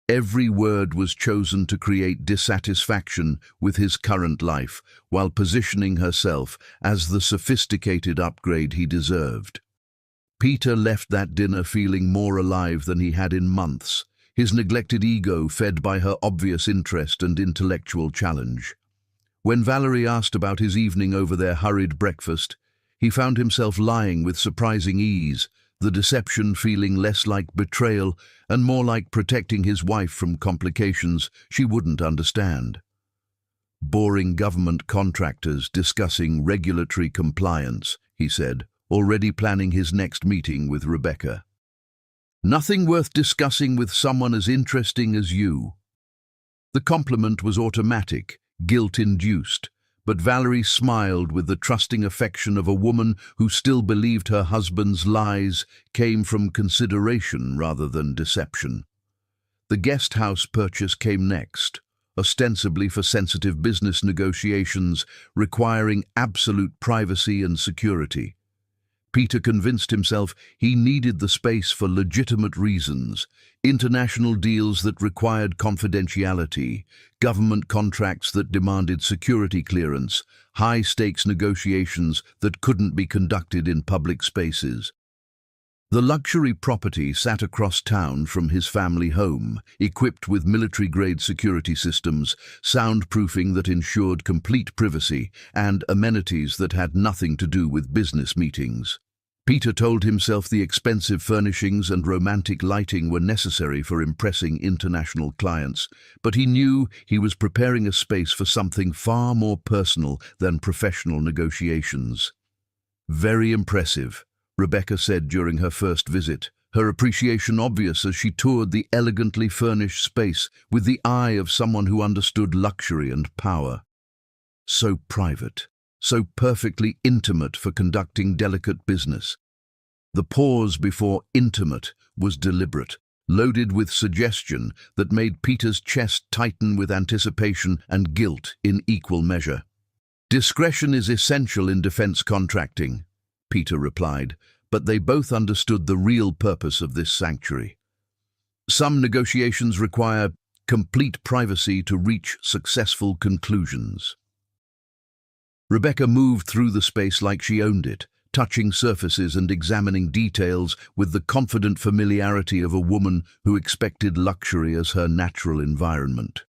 Every word was chosen to create dissatisfaction with his current life, while positioning herself as the sophisticated upgrade he deserved. Peter left that dinner feeling more alive than he had in months, his neglected ego fed by her obvious interest and intellectual challenge. When Valerie asked about his evening over their hurried breakfast, he found himself lying with surprising ease, the deception feeling less like betrayal and more like protecting his wife from complications she wouldn't understand. "Boring government contractors discussing regulatory compliance," he said, already planning his next meeting with Rebecca. "Nothing worth discussing with someone as interesting as you." The compliment was automatic, guilt-induced, but Valerie smiled with the trusting affection of a woman who still believed her husband's lies came from consideration rather than deception. The guest house purchase came next, ostensibly for sensitive business negotiations requiring absolute privacy and security. Peter convinced himself he needed the space for legitimate reasons: international deals that required confidentiality, government contracts that demanded security clearance, high-stakes negotiations that couldn't be conducted in public spaces. The luxury property sat across town from his family home, equipped with military-grade security systems, soundproofing that ensured complete privacy, and amenities that had nothing to do with business meetings. Peter told himself the expensive furnishings and romantic lighting were necessary for impressing international clients, but he knew he was preparing a space for something far more personal than professional negotiations. "Very impressive," Rebecca said during her first visit, her appreciation obvious as she toured the elegantly furnished space with the eye of someone who understood luxury and power. So private, so perfectly intimate for conducting delicate business. The pause before intimate was deliberate, loaded with suggestion that made Peter's chest tighten with anticipation and guilt in equal measure. "Discretion is essential in defense contracting," Peter replied, but they both understood the real purpose of this sanctuary. Some negotiations require complete privacy to reach successful conclusions. Rebecca moved through the space like she owned it, touching surfaces and examining details with the confident familiarity of a woman who expected luxury as her natural environment.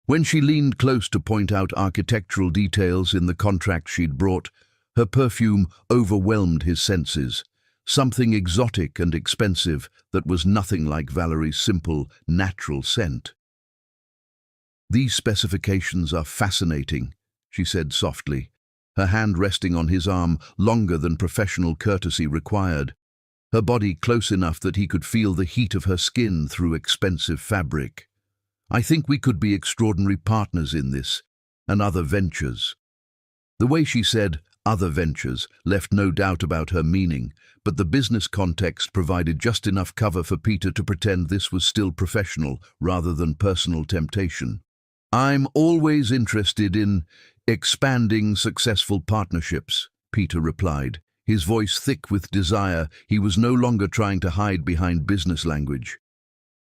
When she leaned close to point out architectural details in the contract she'd brought, her perfume overwhelmed his senses, something exotic and expensive that was nothing like Valerie's simple, natural scent. "These specifications are fascinating," she said softly, her hand resting on his arm longer than professional courtesy required, her body close enough that he could feel the heat of her skin through expensive fabric. "I think we could be extraordinary partners in this, and other ventures." The way she said "other ventures" left no doubt about her meaning, but the business context provided just enough cover for Peter to pretend this was still professional rather than personal temptation. "I'm always interested in expanding successful partnerships," Peter replied, his voice thick with desire. He was no longer trying to hide behind business language.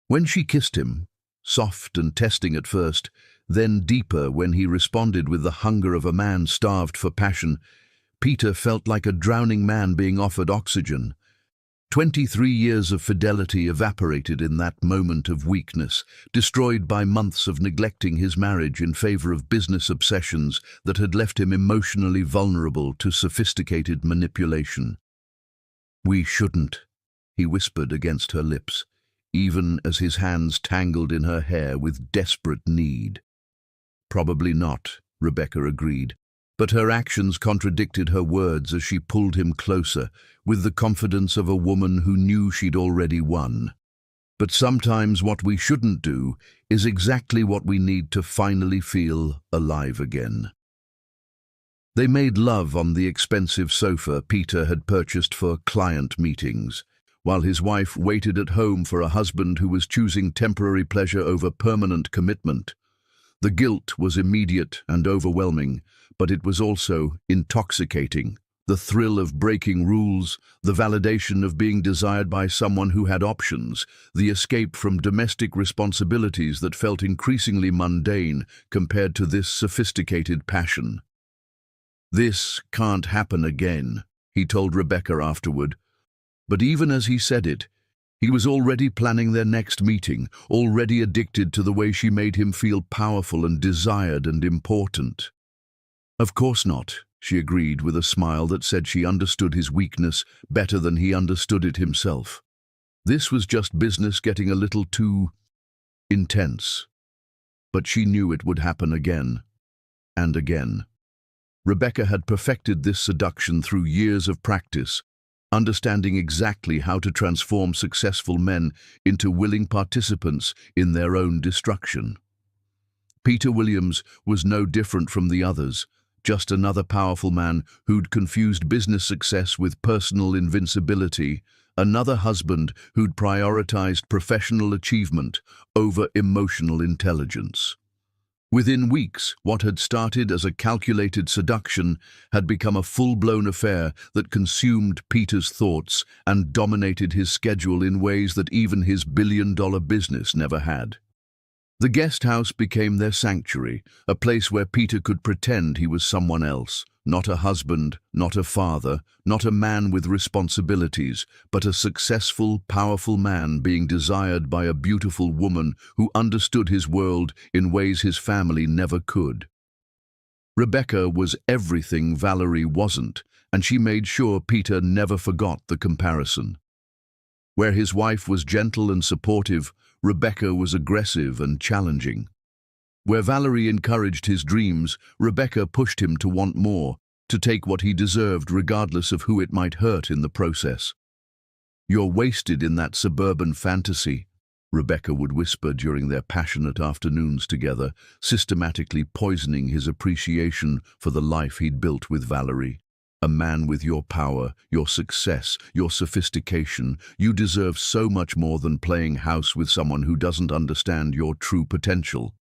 When she kissed him, soft and testing at first, then deeper when he responded with the hunger of a man starved for passion, Peter felt like a drowning man being offered oxygen. 23 years of fidelity evaporated in that moment of weakness, destroyed by months of neglecting his marriage in favor of business obsessions that had left him emotionally vulnerable to sophisticated manipulation. "We shouldn't," he whispered against her lips, even as his hands tangled in her hair with desperate need. "Probably not," Rebecca agreed, but her actions contradicted her words as she pulled him closer, with the confidence of a woman who knew she'd already won. "But sometimes what we shouldn't do is exactly what we need to finally feel alive again." They made love on the expensive sofa Peter had purchased for client meetings, while his wife waited at home for a husband who was choosing temporary pleasure over permanent commitment. The guilt was immediate and overwhelming, but it was also intoxicating. The thrill of breaking rules, the validation of being desired by someone who had options, the escape from domestic responsibilities that felt increasingly mundane compared to this sophisticated passion. "This can't happen again," he told Rebecca afterward. But even as he said it, he was already planning their next meeting, already addicted to the way she made him feel powerful and desired and important. "Of course not," she agreed with a smile that said she understood his weakness better than he understood it himself. This was just business getting a little too intense. But she knew it would happen again and again. Rebecca had perfected this seduction through years of practice, understanding exactly how to transform successful men into willing participants in their own destruction. Peter Williams was no different from the others, just another powerful man who'd confused business success with personal invincibility, another husband who'd prioritized professional achievement over emotional intelligence. Within weeks, what had started as a calculated seduction had become a full-blown affair that consumed Peter's thoughts and dominated his schedule in ways that even his billion-dollar business never had. The guest house became their sanctuary, a place where Peter could pretend he was someone else, not a husband, not a father, not a man with responsibilities, but a successful, powerful man being desired by a beautiful woman who understood his world in ways his family never could. Rebecca was everything Valerie wasn't, and she made sure Peter never forgot the comparison. Where his wife was gentle and supportive, Rebecca was aggressive and challenging. Where Valerie encouraged his dreams, Rebecca pushed him to want more, to take what he deserved regardless of who it might hurt in the process. "You're wasted in that suburban fantasy," Rebecca would whisper during their passionate afternoons together, systematically poisoning his appreciation for the life he'd built with Valerie. "A man with your power, your success, your sophistication, you deserve so much more than playing house with someone who doesn't understand your true potential."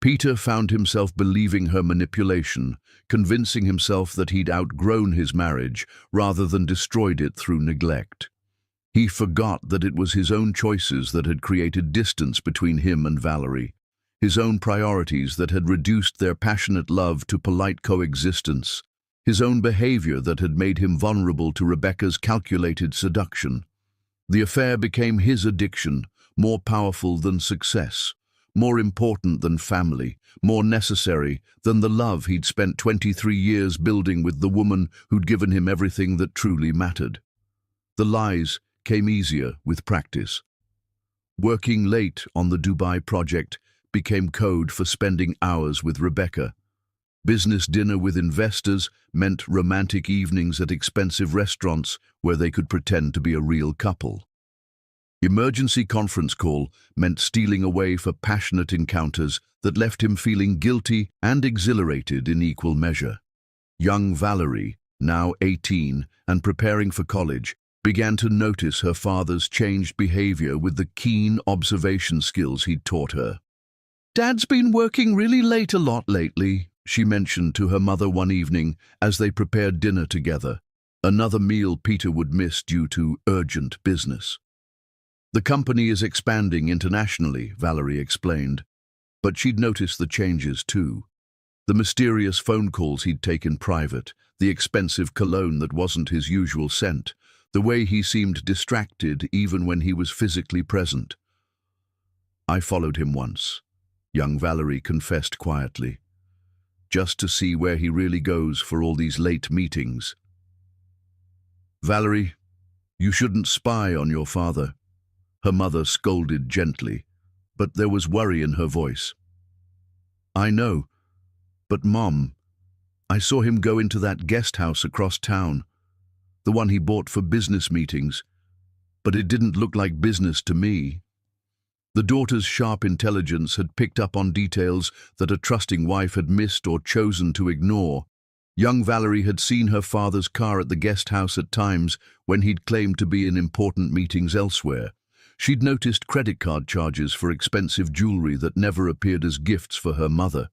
Peter found himself believing her manipulation, convincing himself that he'd outgrown his marriage rather than destroyed it through neglect. He forgot that it was his own choices that had created distance between him and Valerie, his own priorities that had reduced their passionate love to polite coexistence, his own behavior that had made him vulnerable to Rebecca's calculated seduction. The affair became his addiction, more powerful than success, more important than family, more necessary than the love he'd spent 23 years building with the woman who'd given him everything that truly mattered. The lies came easier with practice. Working late on the Dubai project became code for spending hours with Rebecca. Business dinner with investors meant romantic evenings at expensive restaurants where they could pretend to be a real couple. Emergency conference call meant stealing away for passionate encounters that left him feeling guilty and exhilarated in equal measure. Young Valerie, now 18 and preparing for college, began to notice her father's changed behavior with the keen observation skills he'd taught her. "Dad's been working really late a lot lately," she mentioned to her mother one evening as they prepared dinner together, another meal Peter would miss due to urgent business. "The company is expanding internationally," Valerie explained, but she'd noticed the changes too. The mysterious phone calls he'd taken private, the expensive cologne that wasn't his usual scent, the way he seemed distracted even when he was physically present. "I followed him once," young Valerie confessed quietly, "just to see where he really goes for all these late meetings." "Valerie, you shouldn't spy on your father," her mother scolded gently, but there was worry in her voice. "I know, but Mom, I saw him go into that guest house across town, the one he bought for business meetings, but it didn't look like business to me." The daughter's sharp intelligence had picked up on details that a trusting wife had missed or chosen to ignore. Young Valerie had seen her father's car at the guest house at times when he'd claimed to be in important meetings elsewhere. She'd noticed credit card charges for expensive jewelry that never appeared as gifts for her mother.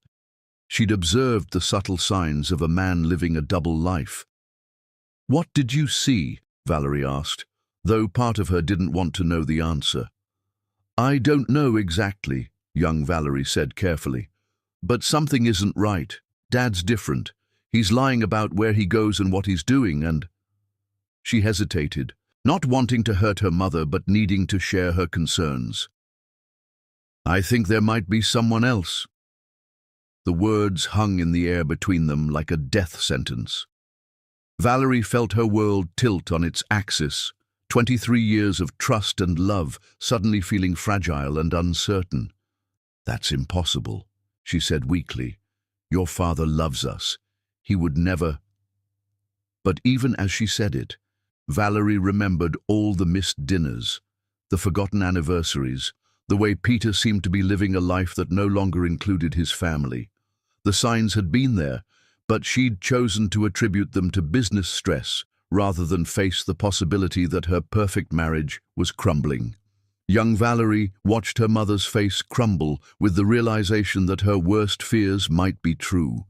She'd observed the subtle signs of a man living a double life. "What did you see?" Valerie asked, though part of her didn't want to know the answer. "I don't know exactly," young Valerie said carefully, "but something isn't right. Dad's different. He's lying about where he goes and what he's doing, and—" She hesitated, not wanting to hurt her mother but needing to share her concerns. "I think there might be someone else." The words hung in the air between them like a death sentence. Valerie felt her world tilt on its axis, 23 years of trust and love suddenly feeling fragile and uncertain. "That's impossible," she said weakly. "Your father loves us. He would never—" But even as she said it, Valerie remembered all the missed dinners, the forgotten anniversaries, the way Peter seemed to be living a life that no longer included his family. The signs had been there, but she'd chosen to attribute them to business stress rather than face the possibility that her perfect marriage was crumbling. Young Valerie watched her mother's face crumble with the realization that her worst fears might be true.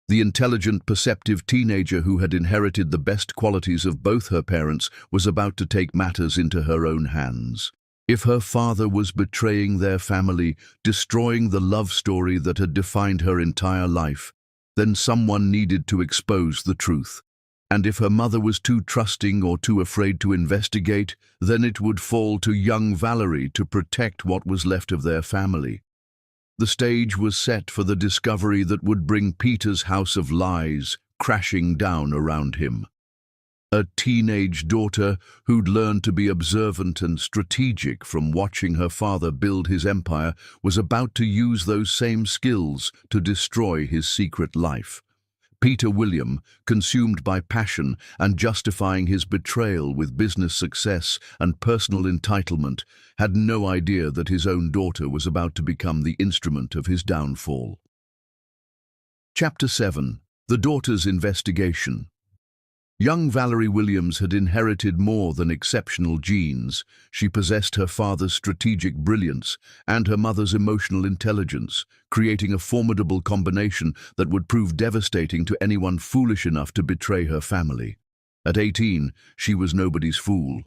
The intelligent, perceptive teenager who had inherited the best qualities of both her parents was about to take matters into her own hands. If her father was betraying their family, destroying the love story that had defined her entire life, then someone needed to expose the truth. And if her mother was too trusting or too afraid to investigate, then it would fall to young Valerie to protect what was left of their family. The stage was set for the discovery that would bring Peter's house of lies crashing down around him. A teenage daughter who'd learned to be observant and strategic from watching her father build his empire was about to use those same skills to destroy his secret life. Peter William, consumed by passion and justifying his betrayal with business success and personal entitlement, had no idea that his own daughter was about to become the instrument of his downfall. Chapter 7. The Daughter's Investigation. Young Valerie Williams had inherited more than exceptional genes. She possessed her father's strategic brilliance and her mother's emotional intelligence, creating a formidable combination that would prove devastating to anyone foolish enough to betray her family. At 18, she was nobody's fool.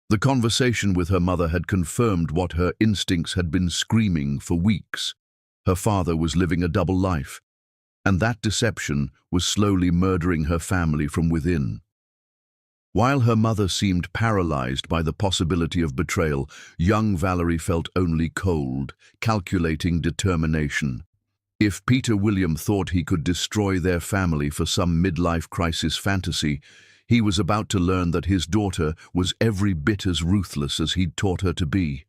The conversation with her mother had confirmed what her instincts had been screaming for weeks. Her father was living a double life, and that deception was slowly murdering her family from within. While her mother seemed paralyzed by the possibility of betrayal, young Valerie felt only cold, calculating determination. If Peter William thought he could destroy their family for some midlife crisis fantasy, he was about to learn that his daughter was every bit as ruthless as he'd taught her to be.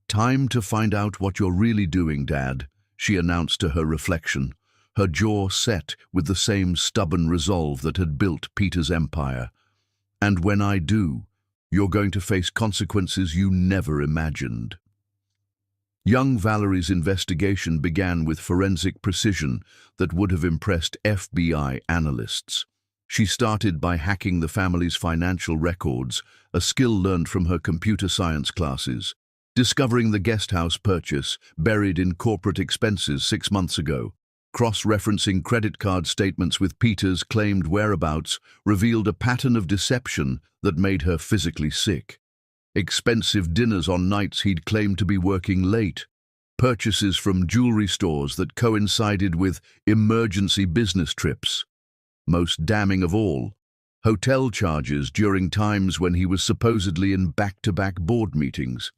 "Time to find out what you're really doing, Dad," she announced to her reflection, her jaw set with the same stubborn resolve that had built Peter's empire. "And when I do, you're going to face consequences you never imagined." Young Valerie's investigation began with forensic precision that would have impressed FBI analysts. She started by hacking the family's financial records, a skill learned from her computer science classes, discovering the guest house purchase buried in corporate expenses 6 months ago. Cross-referencing credit card statements with Peter's claimed whereabouts revealed a pattern of deception that made her physically sick. Expensive dinners on nights he'd claimed to be working late, purchases from jewelry stores that coincided with emergency business trips. Most damning of all, hotel charges during times when he was supposedly in back-to-back board meetings.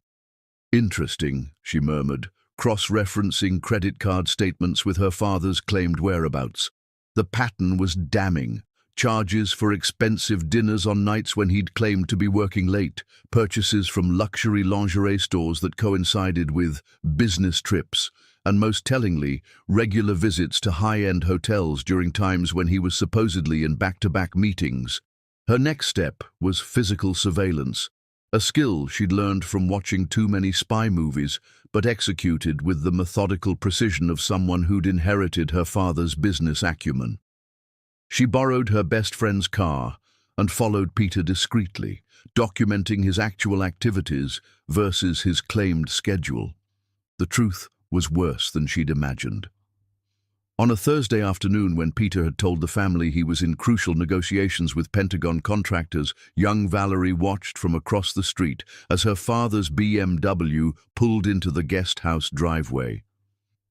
"Interesting," she murmured, cross-referencing credit card statements with her father's claimed whereabouts. The pattern was damning. Charges for expensive dinners on nights when he'd claimed to be working late, purchases from luxury lingerie stores that coincided with business trips, and most tellingly, regular visits to high-end hotels during times when he was supposedly in back-to-back meetings. Her next step was physical surveillance, a skill she'd learned from watching too many spy movies, but executed with the methodical precision of someone who'd inherited her father's business acumen. She borrowed her best friend's car and followed Peter discreetly, documenting his actual activities versus his claimed schedule. The truth was worse than she'd imagined. On a Thursday afternoon, when Peter had told the family he was in crucial negotiations with Pentagon contractors, young Valerie watched from across the street as her father's BMW pulled into the guest house driveway.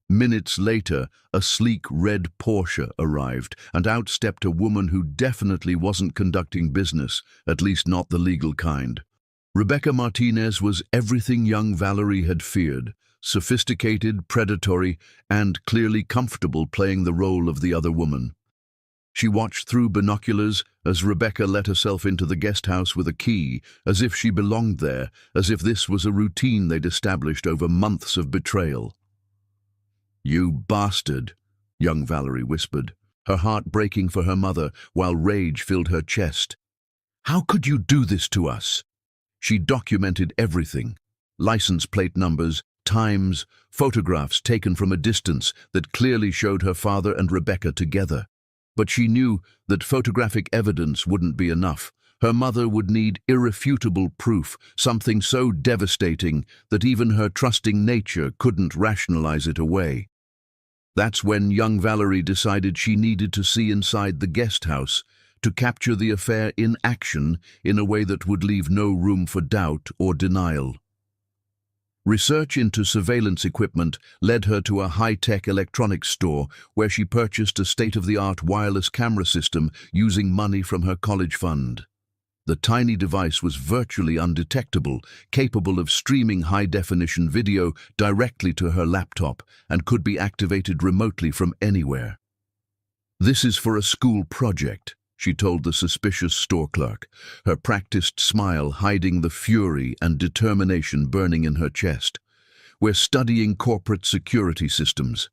Minutes later, a sleek red Porsche arrived, and out stepped a woman who definitely wasn't conducting business, at least not the legal kind. Rebecca Martinez was everything young Valerie had feared: sophisticated, predatory, and clearly comfortable playing the role of the other woman. She watched through binoculars as Rebecca let herself into the guest house with a key, as if she belonged there, as if this was a routine they'd established over months of betrayal. "You bastard," young Valerie whispered, her heart breaking for her mother while rage filled her chest. "How could you do this to us?" She documented everything: license plate numbers, times, photographs taken from a distance that clearly showed her father and Rebecca together. But she knew that photographic evidence wouldn't be enough. Her mother would need irrefutable proof, something so devastating that even her trusting nature couldn't rationalize it away. That's when young Valerie decided she needed to see inside the guest house, to capture the affair in action in a way that would leave no room for doubt or denial. Research into surveillance equipment led her to a high-tech electronics store where she purchased a state-of-the-art wireless camera system using money from her college fund. The tiny device was virtually undetectable, capable of streaming high-definition video directly to her laptop and could be activated remotely from anywhere. "This is for a school project," she told the suspicious store clerk, her practiced smile hiding the fury and determination burning in her chest. "We're studying corporate security systems."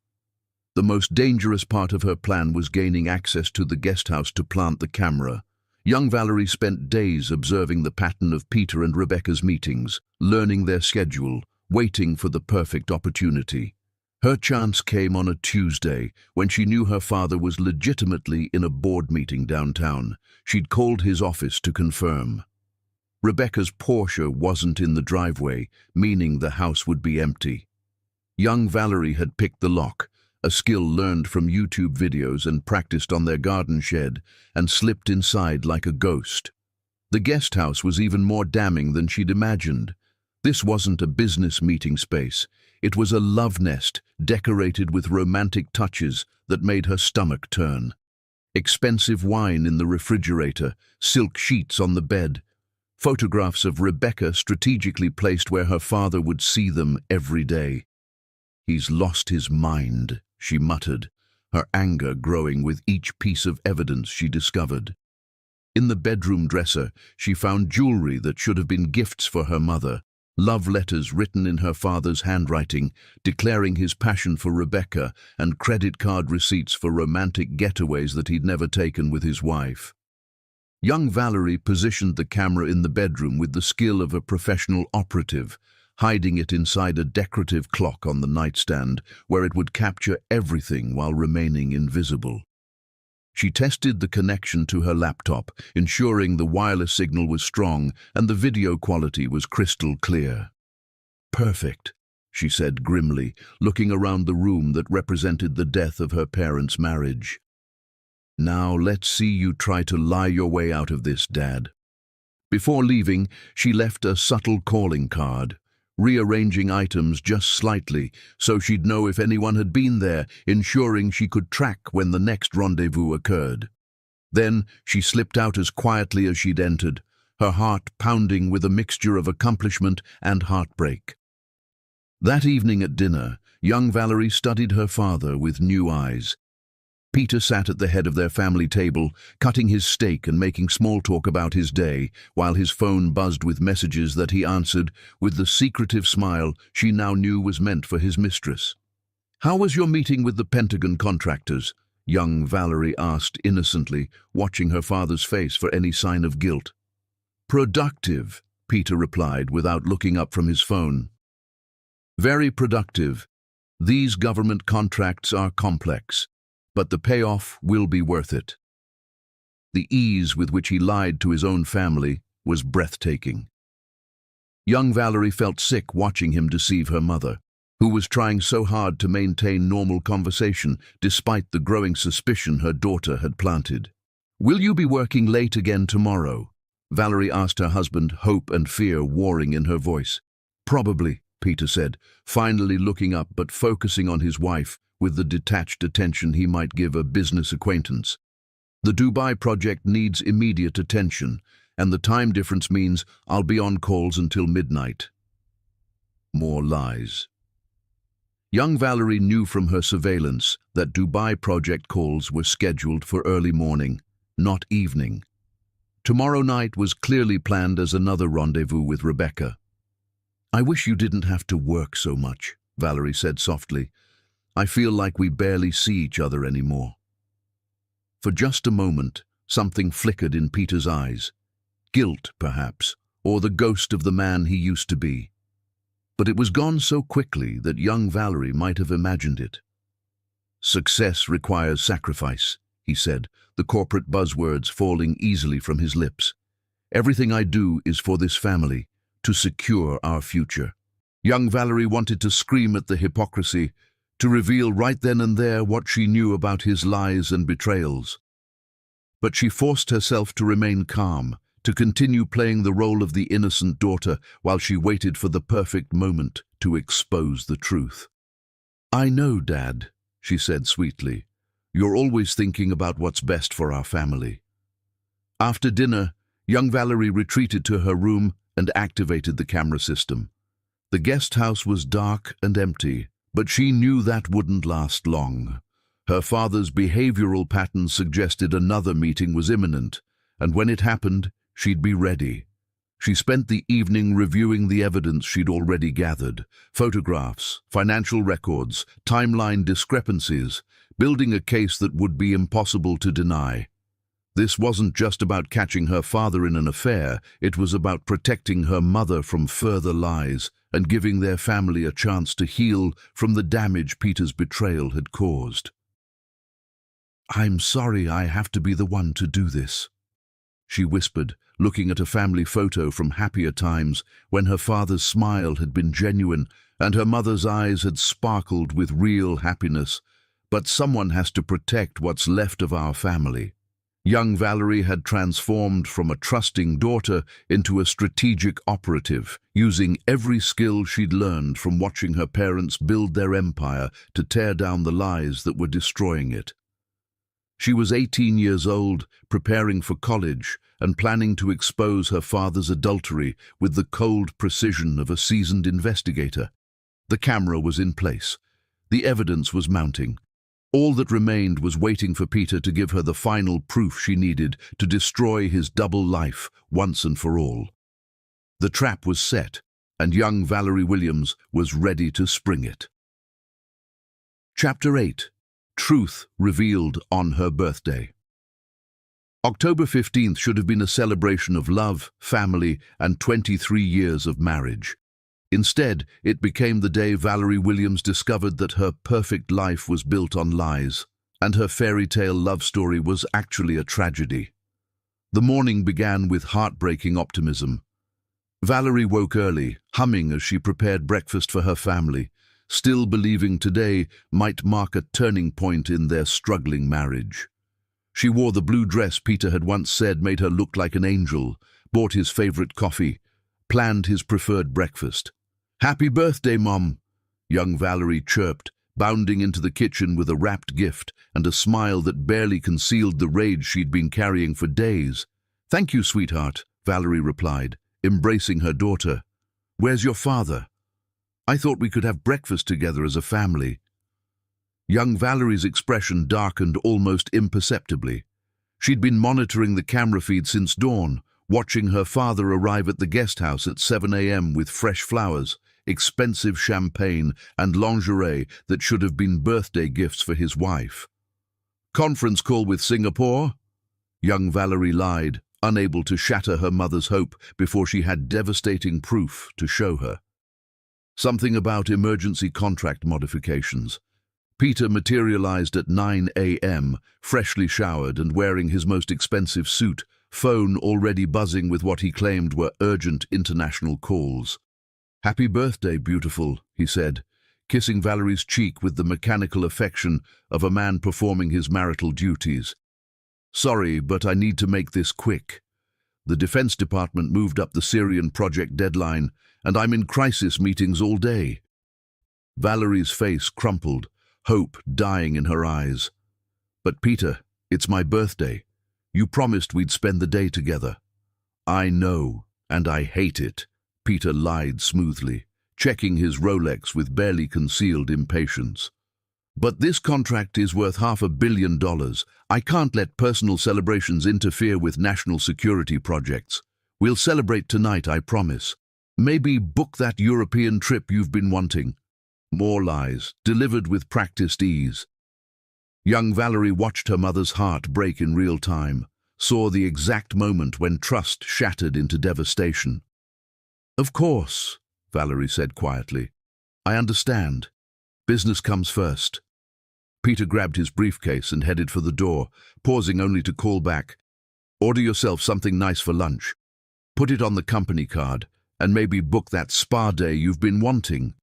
The most dangerous part of her plan was gaining access to the guest house to plant the camera. Young Valerie spent days observing the pattern of Peter and Rebecca's meetings, learning their schedule, waiting for the perfect opportunity. Her chance came on a Tuesday, when she knew her father was legitimately in a board meeting downtown. She'd called his office to confirm. Rebecca's Porsche wasn't in the driveway, meaning the house would be empty. Young Valerie had picked the lock, a skill learned from YouTube videos and practiced on their garden shed, and slipped inside like a ghost. The guest house was even more damning than she'd imagined. This wasn't a business meeting space. It was a love nest, decorated with romantic touches that made her stomach turn. Expensive wine in the refrigerator, silk sheets on the bed, photographs of Rebecca strategically placed where her father would see them every day. "He's lost his mind," she muttered, her anger growing with each piece of evidence she discovered. In the bedroom dresser, she found jewelry that should have been gifts for her mother, love letters written in her father's handwriting, declaring his passion for Rebecca, and credit card receipts for romantic getaways that he'd never taken with his wife. Young Valerie positioned the camera in the bedroom with the skill of a professional operative, hiding it inside a decorative clock on the nightstand, where it would capture everything while remaining invisible. She tested the connection to her laptop, ensuring the wireless signal was strong and the video quality was crystal clear. "Perfect," she said grimly, looking around the room that represented the death of her parents' marriage. "Now let's see you try to lie your way out of this, Dad." Before leaving, she left a subtle calling card, rearranging items just slightly so she'd know if anyone had been there, ensuring she could track when the next rendezvous occurred. Then she slipped out as quietly as she'd entered, her heart pounding with a mixture of accomplishment and heartbreak. That evening at dinner, young Valerie studied her father with new eyes. Peter sat at the head of their family table, cutting his steak and making small talk about his day, while his phone buzzed with messages that he answered with the secretive smile she now knew was meant for his mistress. "How was your meeting with the Pentagon contractors?" young Valerie asked innocently, watching her father's face for any sign of guilt. "Productive," Peter replied without looking up from his phone. "Very productive. These government contracts are complex, but the payoff will be worth it." The ease with which he lied to his own family was breathtaking. Young Valerie felt sick watching him deceive her mother, who was trying so hard to maintain normal conversation despite the growing suspicion her daughter had planted. "Will you be working late again tomorrow?" Valerie asked her husband, hope and fear warring in her voice. "Probably," Peter said, finally looking up but focusing on his wife with the detached attention he might give a business acquaintance. "The Dubai project needs immediate attention, and the time difference means I'll be on calls until midnight." More lies. Young Valerie knew from her surveillance that Dubai project calls were scheduled for early morning, not evening. Tomorrow night was clearly planned as another rendezvous with Rebecca. "I wish you didn't have to work so much," Valerie said softly. "I feel like we barely see each other anymore." For just a moment, something flickered in Peter's eyes. Guilt, perhaps, or the ghost of the man he used to be. But it was gone so quickly that young Valerie might have imagined it. "Success requires sacrifice," he said, the corporate buzzwords falling easily from his lips. "Everything I do is for this family, to secure our future." Young Valerie wanted to scream at the hypocrisy, to reveal right then and there what she knew about his lies and betrayals. But she forced herself to remain calm, to continue playing the role of the innocent daughter while she waited for the perfect moment to expose the truth. "I know, Dad," she said sweetly. "You're always thinking about what's best for our family." After dinner, Young Valerie retreated to her room and activated the camera system. The guest house was dark and empty, but she knew that wouldn't last long. Her father's behavioral patterns suggested another meeting was imminent, and when it happened, she'd be ready. She spent the evening reviewing the evidence she'd already gathered: photographs, financial records, timeline discrepancies, building a case that would be impossible to deny. This wasn't just about catching her father in an affair, it was about protecting her mother from further lies and giving their family a chance to heal from the damage Peter's betrayal had caused. "I'm sorry I have to be the one to do this," she whispered, looking at a family photo from happier times when her father's smile had been genuine and her mother's eyes had sparkled with real happiness. "But someone has to protect what's left of our family." Young Valerie had transformed from a trusting daughter into a strategic operative, using every skill she'd learned from watching her parents build their empire to tear down the lies that were destroying it. She was 18 years old, preparing for college, and planning to expose her father's adultery with the cold precision of a seasoned investigator. The camera was in place. The evidence was mounting. All that remained was waiting for Peter to give her the final proof she needed to destroy his double life once and for all. The trap was set, and young Valerie Williams was ready to spring it. Chapter 8. Truth revealed on her birthday. October 15th should have been a celebration of love, family, and 23 years of marriage. Instead, it became the day Valerie Williams discovered that her perfect life was built on lies, and her fairy tale love story was actually a tragedy. The morning began with heartbreaking optimism. Valerie woke early, humming as she prepared breakfast for her family, still believing today might mark a turning point in their struggling marriage. She wore the blue dress Peter had once said made her look like an angel, bought his favorite coffee, planned his preferred breakfast. "Happy birthday, Mom," young Valerie chirped, bounding into the kitchen with a wrapped gift and a smile that barely concealed the rage she'd been carrying for days. "Thank you, sweetheart," Valerie replied, embracing her daughter. "Where's your father? I thought we could have breakfast together as a family." Young Valerie's expression darkened almost imperceptibly. She'd been monitoring the camera feed since dawn, watching her father arrive at the guest house at 7 a.m. with fresh flowers, expensive champagne, and lingerie that should have been birthday gifts for his wife. "Conference call with Singapore?" Young Valerie lied, unable to shatter her mother's hope before she had devastating proof to show her. Something about emergency contract modifications. Peter materialized at 9 a.m., freshly showered and wearing his most expensive suit, phone already buzzing with what he claimed were urgent international calls. "Happy birthday, beautiful," he said, kissing Valerie's cheek with the mechanical affection of a man performing his marital duties. "Sorry, but I need to make this quick. The Defense Department moved up the Syrian project deadline, and I'm in crisis meetings all day." Valerie's face crumpled, hope dying in her eyes. "But Peter, it's my birthday. You promised we'd spend the day together." "I know, and I hate it," Peter lied smoothly, checking his Rolex with barely concealed impatience. "But this contract is worth $500 million. I can't let personal celebrations interfere with national security projects. We'll celebrate tonight, I promise. Maybe book that European trip you've been wanting." More lies, delivered with practiced ease. Young Valerie watched her mother's heart break in real time, saw the exact moment when trust shattered into devastation. "Of course," Valerie said quietly. "I understand. Business comes first." Peter grabbed his briefcase and headed for the door, pausing only to call back, "Order yourself something nice for lunch. Put it on the company card, and maybe book that spa day you've been wanting."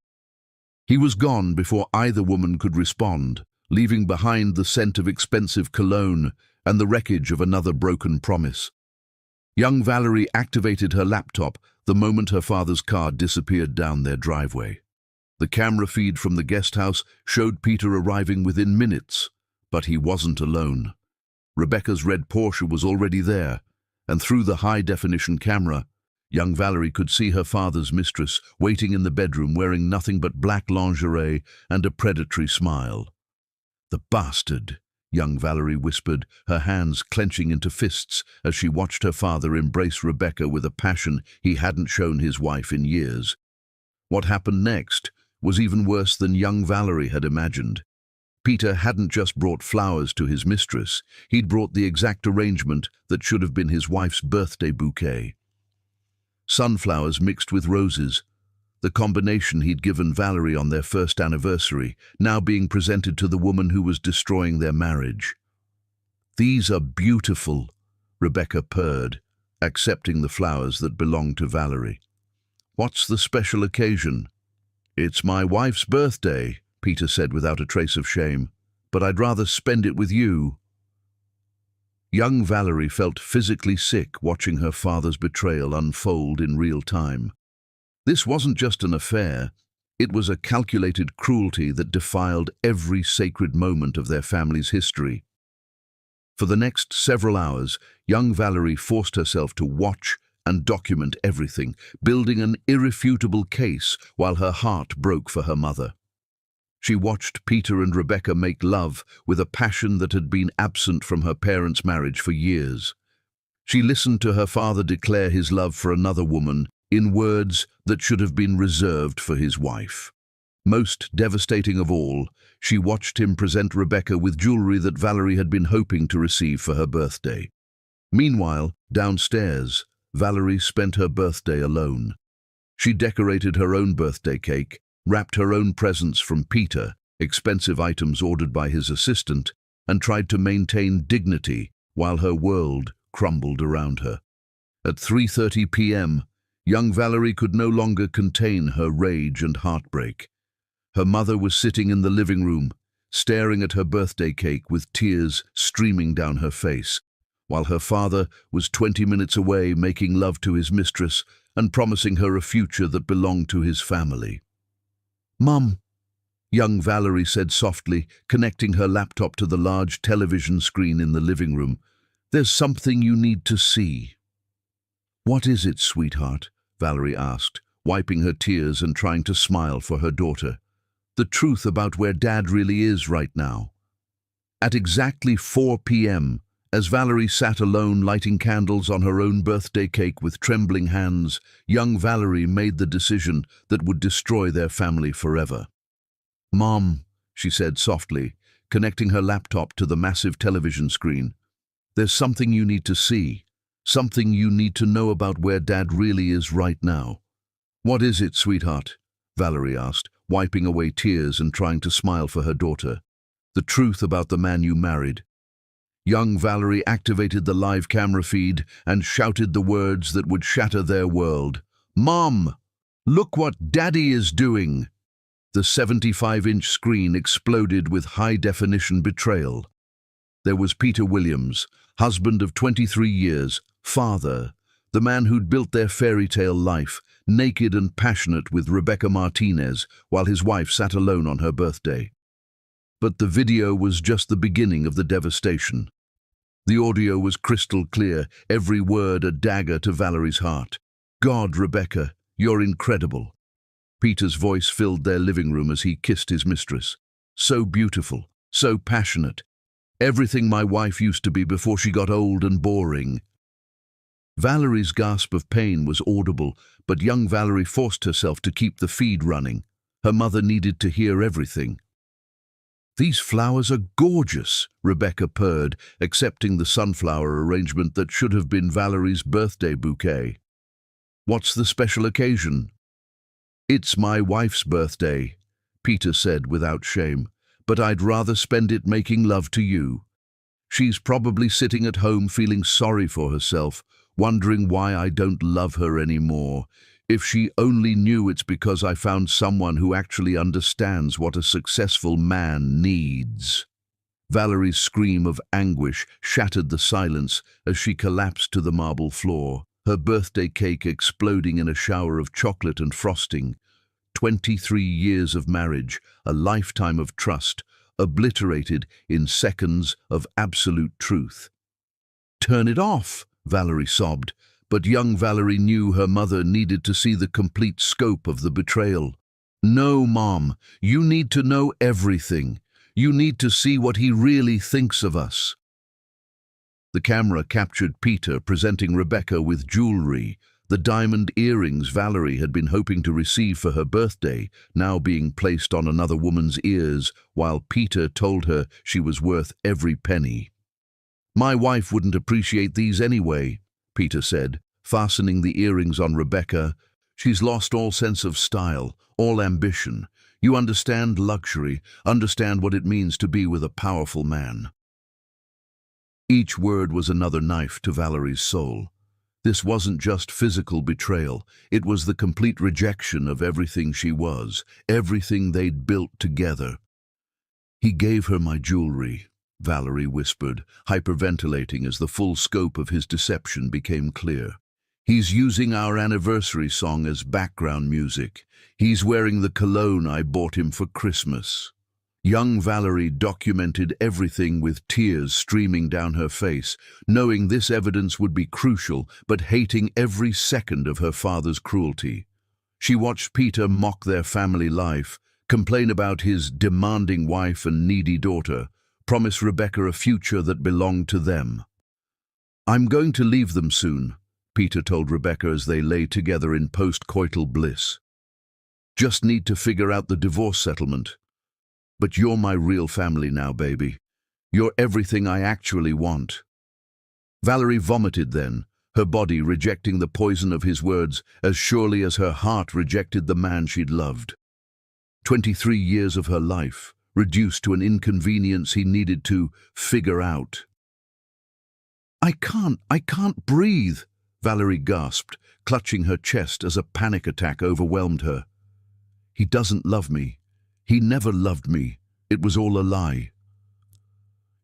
He was gone before either woman could respond, leaving behind the scent of expensive cologne and the wreckage of another broken promise. Young Valerie activated her laptop the moment her father's car disappeared down their driveway. The camera feed from the guest house showed Peter arriving within minutes, but he wasn't alone. Rebecca's red Porsche was already there, and through the high-definition camera, young Valerie could see her father's mistress waiting in the bedroom wearing nothing but black lingerie and a predatory smile. "The bastard," young Valerie whispered, her hands clenching into fists as she watched her father embrace Rebecca with a passion he hadn't shown his wife in years. What happened next was even worse than young Valerie had imagined. Peter hadn't just brought flowers to his mistress, he'd brought the exact arrangement that should have been his wife's birthday bouquet. Sunflowers mixed with roses, the combination he'd given Valerie on their first anniversary, now being presented to the woman who was destroying their marriage. "These are beautiful," Rebecca purred, accepting the flowers that belonged to Valerie. "What's the special occasion?" "It's my wife's birthday," Peter said without a trace of shame, "but I'd rather spend it with you." Young Valerie felt physically sick watching her father's betrayal unfold in real time. This wasn't just an affair, it was a calculated cruelty that defiled every sacred moment of their family's history. For the next several hours, young Valerie forced herself to watch and document everything, building an irrefutable case while her heart broke for her mother. She watched Peter and Rebecca make love with a passion that had been absent from her parents' marriage for years. She listened to her father declare his love for another woman in words that should have been reserved for his wife. Most devastating of all, she watched him present Rebecca with jewelry that Valerie had been hoping to receive for her birthday. Meanwhile, downstairs, Valerie spent her birthday alone. She decorated her own birthday cake, wrapped her own presents from Peter, expensive items ordered by his assistant, and tried to maintain dignity while her world crumbled around her. At 3:30 p.m., young Valerie could no longer contain her rage and heartbreak. Her mother was sitting in the living room, staring at her birthday cake with tears streaming down her face, while her father was 20 minutes away making love to his mistress and promising her a future that belonged to his family. "Mum," young Valerie said softly, connecting her laptop to the large television screen in the living room, "there's something you need to see." "What is it, sweetheart?" Valerie asked, wiping her tears and trying to smile for her daughter. "The truth about where Dad really is right now." At exactly 4 p.m., as Valerie sat alone lighting candles on her own birthday cake with trembling hands, young Valerie made the decision that would destroy their family forever. "Mom," she said softly, connecting her laptop to the massive television screen, "there's something you need to see. Something you need to know about where Dad really is right now." "What is it, sweetheart?" Valerie asked, wiping away tears and trying to smile for her daughter. "The truth about the man you married." Young Valerie activated the live camera feed and shouted the words that would shatter their world. "Mom, look what Daddy is doing!" The 75-inch screen exploded with high-definition betrayal. There was Peter Williams, husband of 23 years, father, the man who'd built their fairy tale life, naked and passionate with Rebecca Martinez, while his wife sat alone on her birthday. But the video was just the beginning of the devastation. The audio was crystal clear, every word a dagger to Valerie's heart. "God, Rebecca, you're incredible." Peter's voice filled their living room as he kissed his mistress. "So beautiful, so passionate. Everything my wife used to be before she got old and boring." Valerie's gasp of pain was audible, but young Valerie forced herself to keep the feed running. Her mother needed to hear everything. "These flowers are gorgeous," Rebecca purred, accepting the sunflower arrangement that should have been Valerie's birthday bouquet. "What's the special occasion?" "It's my wife's birthday," Peter said without shame, "but I'd rather spend it making love to you. She's probably sitting at home feeling sorry for herself, wondering why I don't love her anymore. If she only knew it's because I found someone who actually understands what a successful man needs." Valerie's scream of anguish shattered the silence as she collapsed to the marble floor, her birthday cake exploding in a shower of chocolate and frosting. 23 years of marriage, a lifetime of trust, obliterated in seconds of absolute truth. "Turn it off," Valerie sobbed, but young Valerie knew her mother needed to see the complete scope of the betrayal. "No, Mom, you need to know everything. You need to see what he really thinks of us." The camera captured Peter presenting Rebecca with jewelry, the diamond earrings Valerie had been hoping to receive for her birthday, now being placed on another woman's ears, while Peter told her she was worth every penny. "My wife wouldn't appreciate these anyway," Peter said, fastening the earrings on Rebecca. "She's lost all sense of style, all ambition. You understand luxury, understand what it means to be with a powerful man." Each word was another knife to Valerie's soul. This wasn't just physical betrayal, it was the complete rejection of everything she was, everything they'd built together. "He gave her my jewelry," Valerie whispered, hyperventilating as the full scope of his deception became clear. "He's using our anniversary song as background music. He's wearing the cologne I bought him for Christmas." Young Valerie documented everything with tears streaming down her face, knowing this evidence would be crucial, but hating every second of her father's cruelty. She watched Peter mock their family life, complain about his demanding wife and needy daughter, promise Rebecca a future that belonged to them. "I'm going to leave them soon," Peter told Rebecca as they lay together in post-coital bliss. "Just need to figure out the divorce settlement. But you're my real family now, baby. You're everything I actually want." Valerie vomited then, her body rejecting the poison of his words as surely as her heart rejected the man she'd loved. 23 years of her life, reduced to an inconvenience he needed to figure out. I can't breathe," Valerie gasped, clutching her chest as a panic attack overwhelmed her. "He doesn't love me. He never loved me. It was all a lie."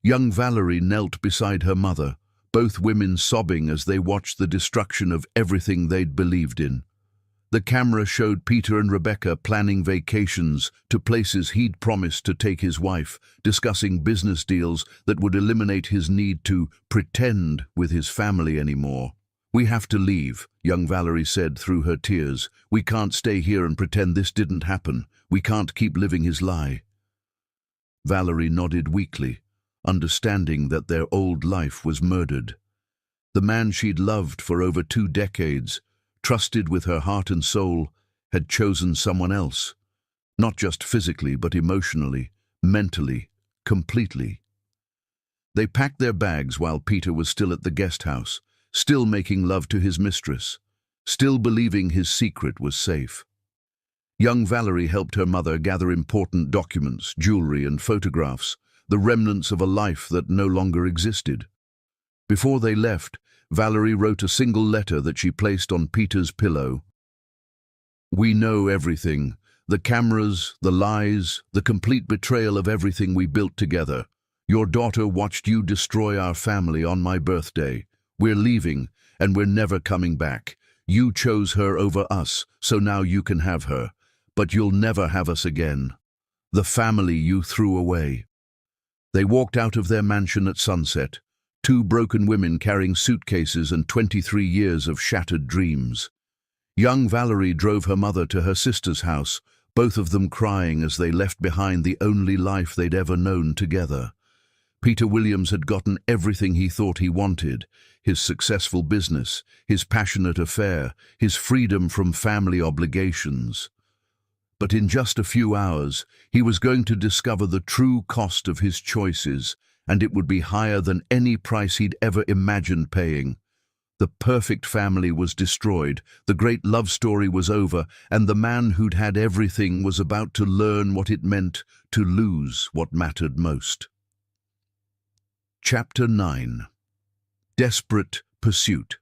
Young Valerie knelt beside her mother, both women sobbing as they watched the destruction of everything they'd believed in. The camera showed Peter and Rebecca planning vacations to places he'd promised to take his wife, discussing business deals that would eliminate his need to pretend with his family anymore. "We have to leave," young Valerie said through her tears. "We can't stay here and pretend this didn't happen. We can't keep living his lie." Valerie nodded weakly, understanding that their old life was murdered. The man she'd loved for over 2 decades, trusted with her heart and soul, had chosen someone else. Not just physically, but emotionally, mentally, completely. They packed their bags while Peter was still at the guest house, still making love to his mistress, still believing his secret was safe. Young Valerie helped her mother gather important documents, jewelry and photographs, the remnants of a life that no longer existed. Before they left, Valerie wrote a single letter that she placed on Peter's pillow. "We know everything, the cameras, the lies, the complete betrayal of everything we built together. Your daughter watched you destroy our family on my birthday. We're leaving, and we're never coming back. You chose her over us, so now you can have her. But you'll never have us again. The family you threw away." They walked out of their mansion at sunset, 2 broken women carrying suitcases and 23 years of shattered dreams. Young Valerie drove her mother to her sister's house, both of them crying as they left behind the only life they'd ever known together. Peter Williams had gotten everything he thought he wanted: his successful business, his passionate affair, his freedom from family obligations. But in just a few hours, he was going to discover the true cost of his choices, and it would be higher than any price he'd ever imagined paying. The perfect family was destroyed, the great love story was over, and the man who'd had everything was about to learn what it meant to lose what mattered most. Chapter 9. Desperate Pursuit.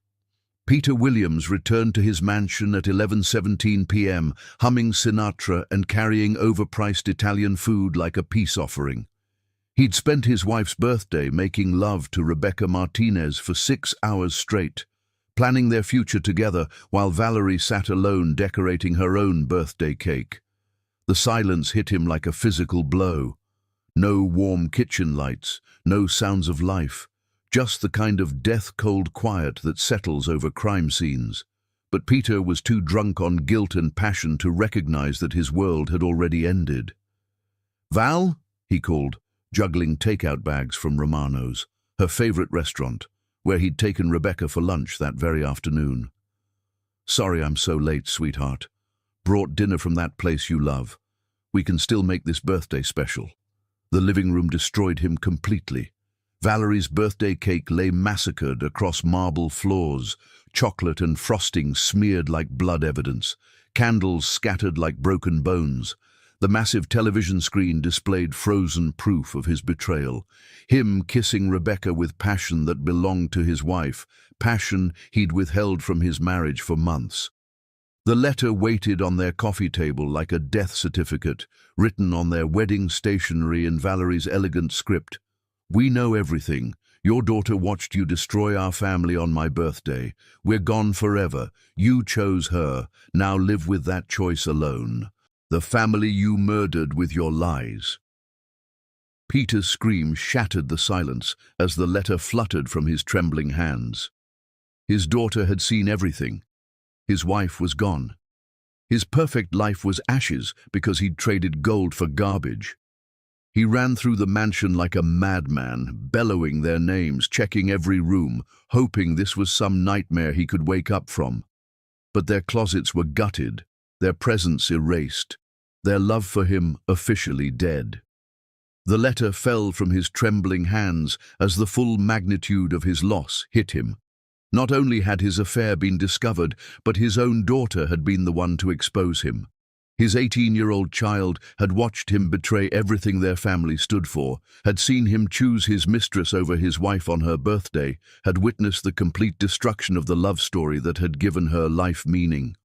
Peter Williams returned to his mansion at 11:17 p.m., humming Sinatra and carrying overpriced Italian food like a peace offering. He'd spent his wife's birthday making love to Rebecca Martinez for 6 hours straight, planning their future together while Valerie sat alone decorating her own birthday cake. The silence hit him like a physical blow. No warm kitchen lights, no sounds of life, just the kind of death-cold quiet that settles over crime scenes. But Peter was too drunk on guilt and passion to recognize that his world had already ended. "Val?" he called, juggling takeout bags from Romano's, her favorite restaurant, where he'd taken Rebecca for lunch that very afternoon. "Sorry I'm so late, sweetheart. Brought dinner from that place you love. We can still make this birthday special." The living room destroyed him completely. Valerie's birthday cake lay massacred across marble floors, chocolate and frosting smeared like blood evidence, candles scattered like broken bones. The massive television screen displayed frozen proof of his betrayal. Him kissing Rebecca with passion that belonged to his wife, passion he'd withheld from his marriage for months. The letter waited on their coffee table like a death certificate, written on their wedding stationery in Valerie's elegant script. "We know everything. Your daughter watched you destroy our family on my birthday. We're gone forever. You chose her. Now live with that choice alone. The family you murdered with your lies." Peter's scream shattered the silence as the letter fluttered from his trembling hands. His daughter had seen everything. His wife was gone. His perfect life was ashes because he'd traded gold for garbage. He ran through the mansion like a madman, bellowing their names, checking every room, hoping this was some nightmare he could wake up from. But their closets were gutted, their presence erased, their love for him officially dead. The letter fell from his trembling hands as the full magnitude of his loss hit him. Not only had his affair been discovered, but his own daughter had been the one to expose him. His 18-year-old child had watched him betray everything their family stood for, had seen him choose his mistress over his wife on her birthday, had witnessed the complete destruction of the love story that had given her life meaning.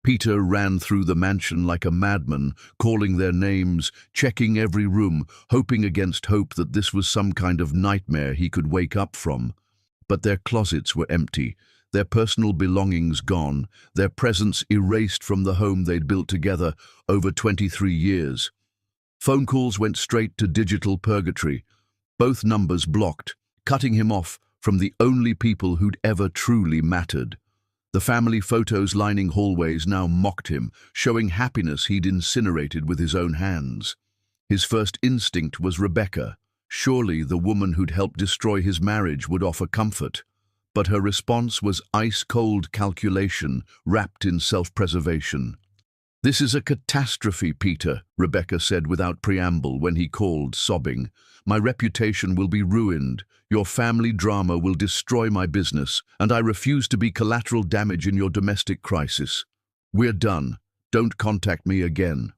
Peter ran through the mansion like a madman, calling their names, checking every room, hoping against hope that this was some kind of nightmare he could wake up from. But their closets were empty, their personal belongings gone, their presence erased from the home they'd built together over 23 years. Phone calls went straight to digital purgatory, both numbers blocked, cutting him off from the only people who'd ever truly mattered. The family photos lining hallways now mocked him, showing happiness he'd incinerated with his own hands. His first instinct was Rebecca. Surely the woman who'd helped destroy his marriage would offer comfort. But her response was ice-cold calculation wrapped in self-preservation. "This is a catastrophe, Peter," Rebecca said without preamble when he called, sobbing. "My reputation will be ruined. Your family drama will destroy my business, and I refuse to be collateral damage in your domestic crisis. We're done. Don't contact me again."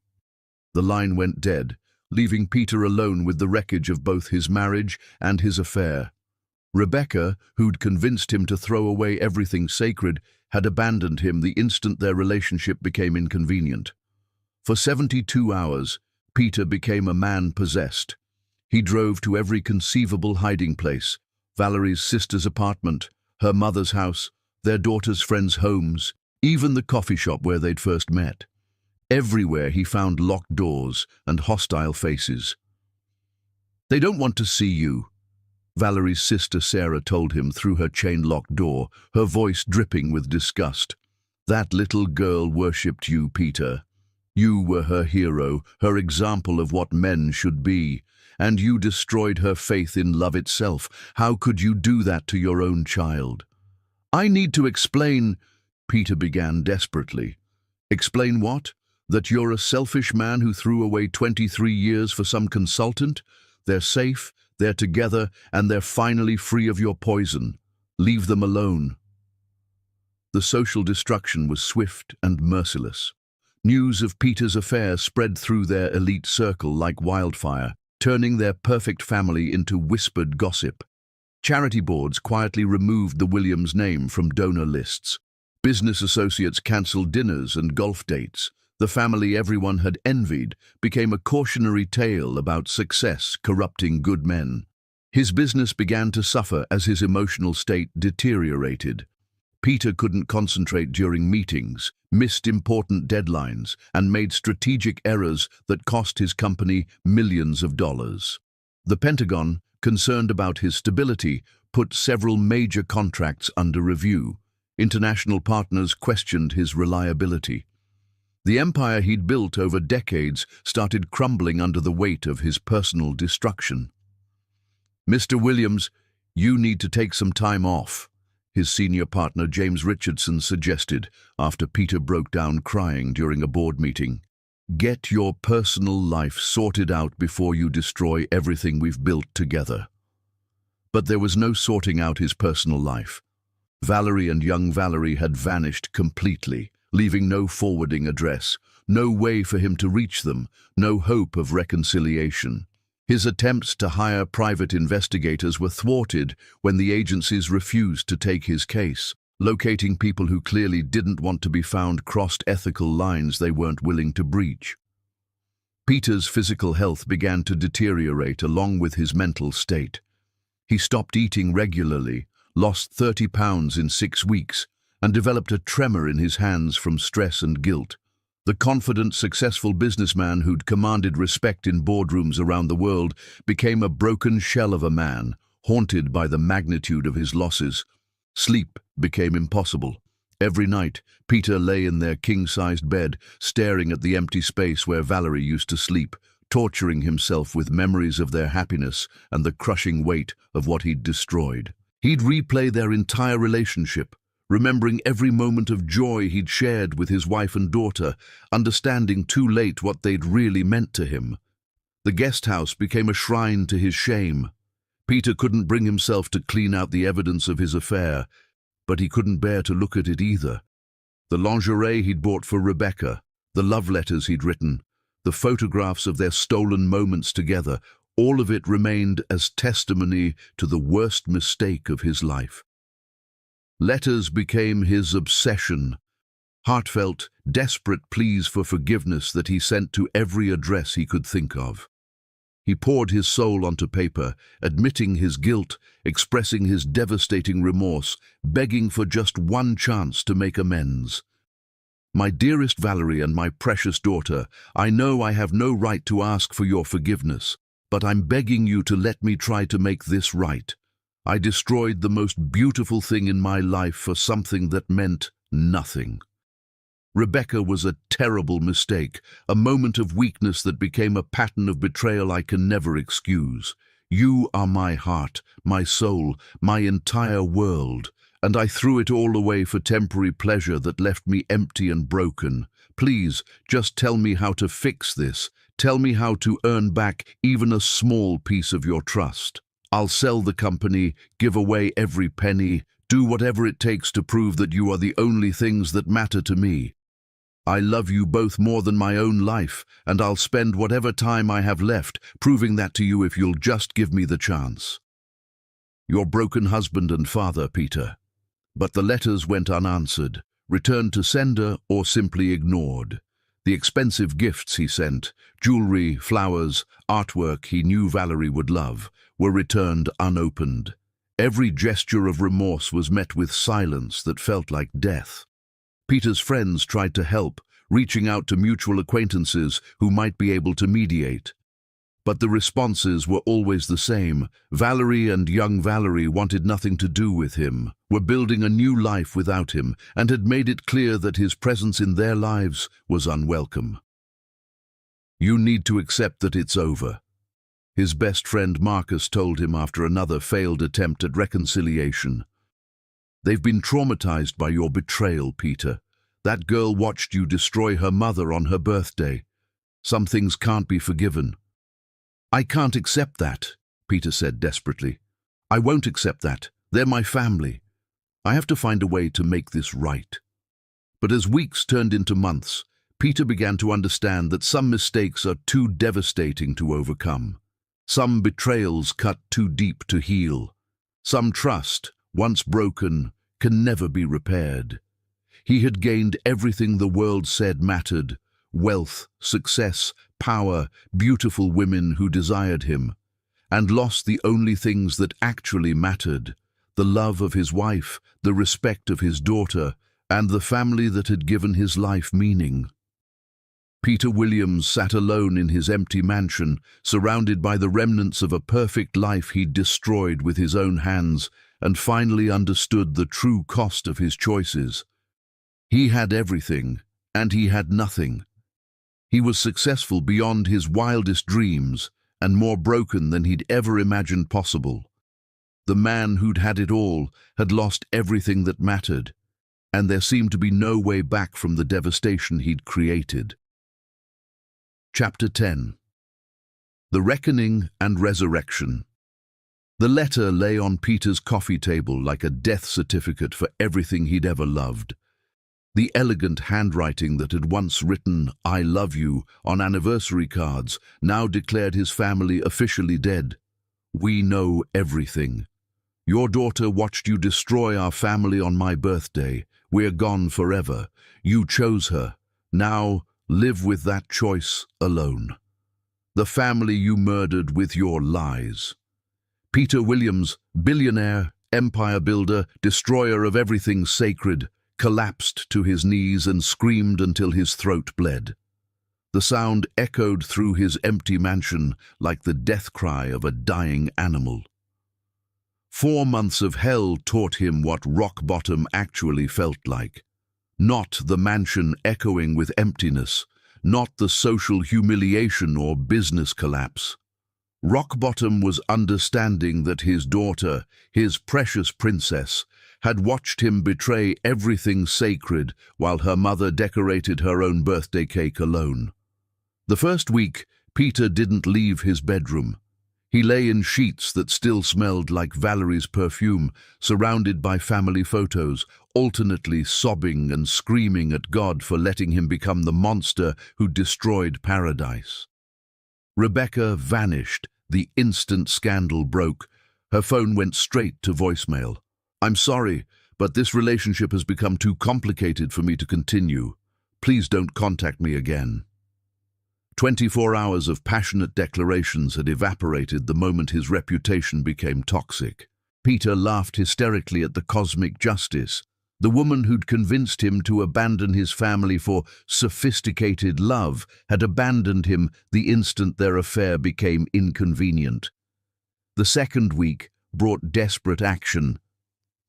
The line went dead, leaving Peter alone with the wreckage of both his marriage and his affair. Rebecca, who'd convinced him to throw away everything sacred, had abandoned him the instant their relationship became inconvenient. For 72 hours, Peter became a man possessed. He drove to every conceivable hiding place: Valerie's sister's apartment, her mother's house, their daughter's friends' homes, even the coffee shop where they'd first met. Everywhere he found locked doors and hostile faces. "They don't want to see you," Valerie's sister Sarah told him through her chain-locked door, her voice dripping with disgust. "That little girl worshipped you, Peter. You were her hero, her example of what men should be, and you destroyed her faith in love itself. How could you do that to your own child?" "I need to explain," Peter began desperately. "Explain what? That you're a selfish man who threw away 23 years for some consultant? They're safe, they're together, and they're finally free of your poison. Leave them alone." The social destruction was swift and merciless. News of Peter's affair spread through their elite circle like wildfire, turning their perfect family into whispered gossip. Charity boards quietly removed the Williams name from donor lists. Business associates cancelled dinners and golf dates. The family everyone had envied became a cautionary tale about success corrupting good men. His business began to suffer as his emotional state deteriorated. Peter couldn't concentrate during meetings, missed important deadlines, and made strategic errors that cost his company millions of dollars. The Pentagon, concerned about his stability, put several major contracts under review. International partners questioned his reliability. The empire he'd built over decades started crumbling under the weight of his personal destruction. "Mr. Williams, you need to take some time off," his senior partner James Richardson suggested after Peter broke down crying during a board meeting. "Get your personal life sorted out before you destroy everything we've built together." But there was no sorting out his personal life. Valerie and young Valerie had vanished completely, leaving no forwarding address, no way for him to reach them, no hope of reconciliation. His attempts to hire private investigators were thwarted when the agencies refused to take his case. Locating people who clearly didn't want to be found crossed ethical lines they weren't willing to breach. Peter's physical health began to deteriorate along with his mental state. He stopped eating regularly, lost 30 pounds in 6 weeks, and developed a tremor in his hands from stress and guilt. The confident, successful businessman who'd commanded respect in boardrooms around the world became a broken shell of a man, haunted by the magnitude of his losses. Sleep became impossible. Every night, Peter lay in their king-sized bed, staring at the empty space where Valerie used to sleep, torturing himself with memories of their happiness and the crushing weight of what he'd destroyed. He'd replay their entire relationship, remembering every moment of joy he'd shared with his wife and daughter, understanding too late what they'd really meant to him. The guest house became a shrine to his shame. Peter couldn't bring himself to clean out the evidence of his affair, but he couldn't bear to look at it either. The lingerie he'd bought for Rebecca, the love letters he'd written, the photographs of their stolen moments together, all of it remained as testimony to the worst mistake of his life. Letters became his obsession, heartfelt, desperate pleas for forgiveness that he sent to every address he could think of. He poured his soul onto paper, admitting his guilt, expressing his devastating remorse, begging for just one chance to make amends. "My dearest Valerie and my precious daughter, I know I have no right to ask for your forgiveness, but I'm begging you to let me try to make this right. I destroyed the most beautiful thing in my life for something that meant nothing. Rebecca was a terrible mistake, a moment of weakness that became a pattern of betrayal I can never excuse. You are my heart, my soul, my entire world, and I threw it all away for temporary pleasure that left me empty and broken. Please, just tell me how to fix this. Tell me how to earn back even a small piece of your trust. I'll sell the company, give away every penny, do whatever it takes to prove that you are the only things that matter to me. I love you both more than my own life, and I'll spend whatever time I have left proving that to you if you'll just give me the chance. Your broken husband and father, Peter." But the letters went unanswered, returned to sender, or simply ignored. The expensive gifts he sent, jewelry, flowers, artwork he knew Valerie would love, were returned unopened. Every gesture of remorse was met with silence that felt like death. Peter's friends tried to help, reaching out to mutual acquaintances who might be able to mediate. But the responses were always the same. Valerie and young Valerie wanted nothing to do with him, were building a new life without him, and had made it clear that his presence in their lives was unwelcome. "You need to accept that it's over," his best friend Marcus told him after another failed attempt at reconciliation. "They've been traumatized by your betrayal, Peter. That girl watched you destroy her mother on her birthday. Some things can't be forgiven." "I can't accept that," Peter said desperately. "I won't accept that. They're my family. I have to find a way to make this right." But as weeks turned into months, Peter began to understand that some mistakes are too devastating to overcome. Some betrayals cut too deep to heal. Some trust, once broken, can never be repaired. He had gained everything the world said mattered: wealth, success, power, beautiful women who desired him, and lost the only things that actually mattered: the love of his wife, the respect of his daughter, and the family that had given his life meaning. Peter Williams sat alone in his empty mansion, surrounded by the remnants of a perfect life he'd destroyed with his own hands, and finally understood the true cost of his choices. He had everything, and he had nothing. He was successful beyond his wildest dreams, and more broken than he'd ever imagined possible. The man who'd had it all had lost everything that mattered, and there seemed to be no way back from the devastation he'd created. Chapter 10. The Reckoning and Resurrection. The letter lay on Peter's coffee table like a death certificate for everything he'd ever loved. The elegant handwriting that had once written, "I love you," on anniversary cards now declared his family officially dead. "We know everything. Your daughter watched you destroy our family on my birthday. We're gone forever. You chose her. Now, live with that choice alone. The family you murdered with your lies." Peter Williams, billionaire, empire builder, destroyer of everything sacred, collapsed to his knees and screamed until his throat bled. The sound echoed through his empty mansion like the death cry of a dying animal. 4 months of hell taught him what rock bottom actually felt like. Not the mansion echoing with emptiness, not the social humiliation or business collapse. Rock bottom was understanding that his daughter, his precious princess, had watched him betray everything sacred while her mother decorated her own birthday cake alone. The first week, Peter didn't leave his bedroom. He lay in sheets that still smelled like Valerie's perfume, surrounded by family photos, alternately sobbing and screaming at God for letting him become the monster who destroyed paradise. Rebecca vanished the instant scandal broke. Her phone went straight to voicemail. "I'm sorry, but this relationship has become too complicated for me to continue. Please don't contact me again." 24 hours of passionate declarations had evaporated the moment his reputation became toxic. Peter laughed hysterically at the cosmic justice. The woman who'd convinced him to abandon his family for sophisticated love had abandoned him the instant their affair became inconvenient. The second week brought desperate action.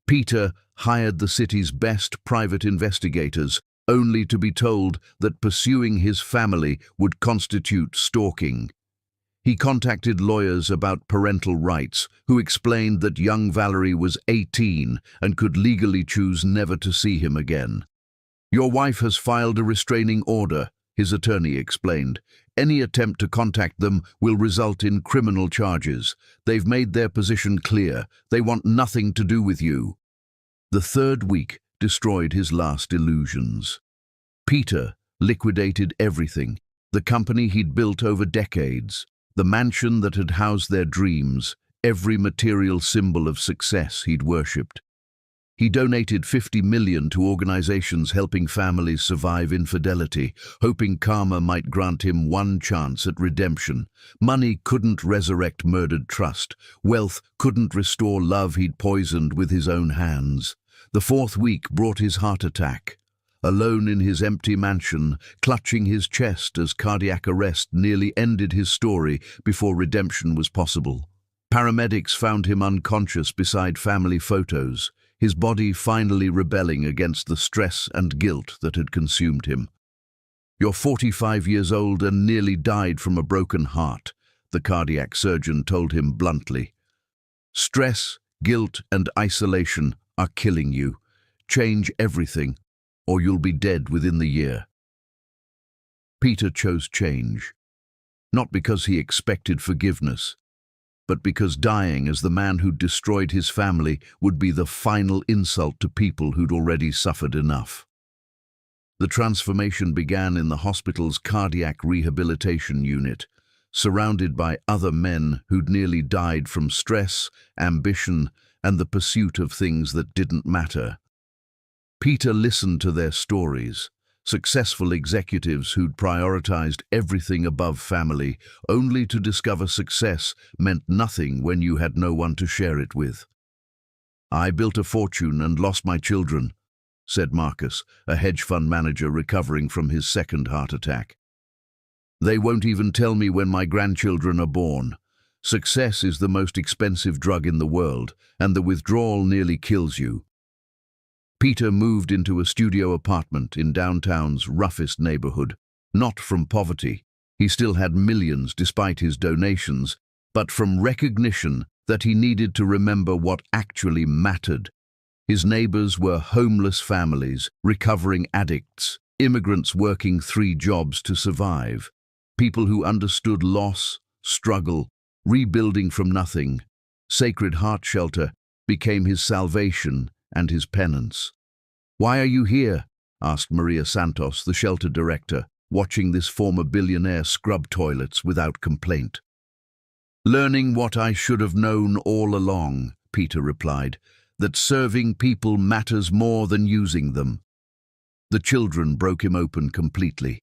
Peter hired the city's best private investigators, only to be told that pursuing his family would constitute stalking. He contacted lawyers about parental rights, who explained that young Valerie was 18 and could legally choose never to see him again. "Your wife has filed a restraining order," his attorney explained. "Any attempt to contact them will result in criminal charges. They've made their position clear. They want nothing to do with you." The third week destroyed his last illusions. Peter liquidated everything, the company he'd built over decades, the mansion that had housed their dreams, every material symbol of success he'd worshipped. He donated $50 million to organizations helping families survive infidelity, hoping karma might grant him one chance at redemption. Money couldn't resurrect murdered trust. Wealth couldn't restore love he'd poisoned with his own hands. The fourth week brought his heart attack. Alone in his empty mansion, clutching his chest as cardiac arrest nearly ended his story before redemption was possible. Paramedics found him unconscious beside family photos, his body finally rebelling against the stress and guilt that had consumed him. "You're 45 years old and nearly died from a broken heart," the cardiac surgeon told him bluntly. "Stress, guilt, and isolation are killing you. Change everything, or you'll be dead within the year." Peter chose change, not because he expected forgiveness, but because dying as the man who'd destroyed his family would be the final insult to people who'd already suffered enough. The transformation began in the hospital's cardiac rehabilitation unit, surrounded by other men who'd nearly died from stress, ambition, and the pursuit of things that didn't matter. Peter listened to their stories, successful executives who'd prioritized everything above family, only to discover success meant nothing when you had no one to share it with. "I built a fortune and lost my children," said Marcus, a hedge fund manager recovering from his second heart attack. They won't even tell me when my grandchildren are born. Success is the most expensive drug in the world, and the withdrawal nearly kills you. Peter moved into a studio apartment in downtown's roughest neighborhood, not from poverty. He still had millions despite his donations, but from recognition that he needed to remember what actually mattered. His neighbors were homeless families, recovering addicts, immigrants working 3 jobs to survive, people who understood loss, struggle, rebuilding from nothing. Sacred Heart Shelter became his salvation and his penance. "Why are you here?" asked Maria Santos, the shelter director, watching this former billionaire scrub toilets without complaint. "Learning what I should have known all along," Peter replied, "that serving people matters more than using them." The children broke him open completely.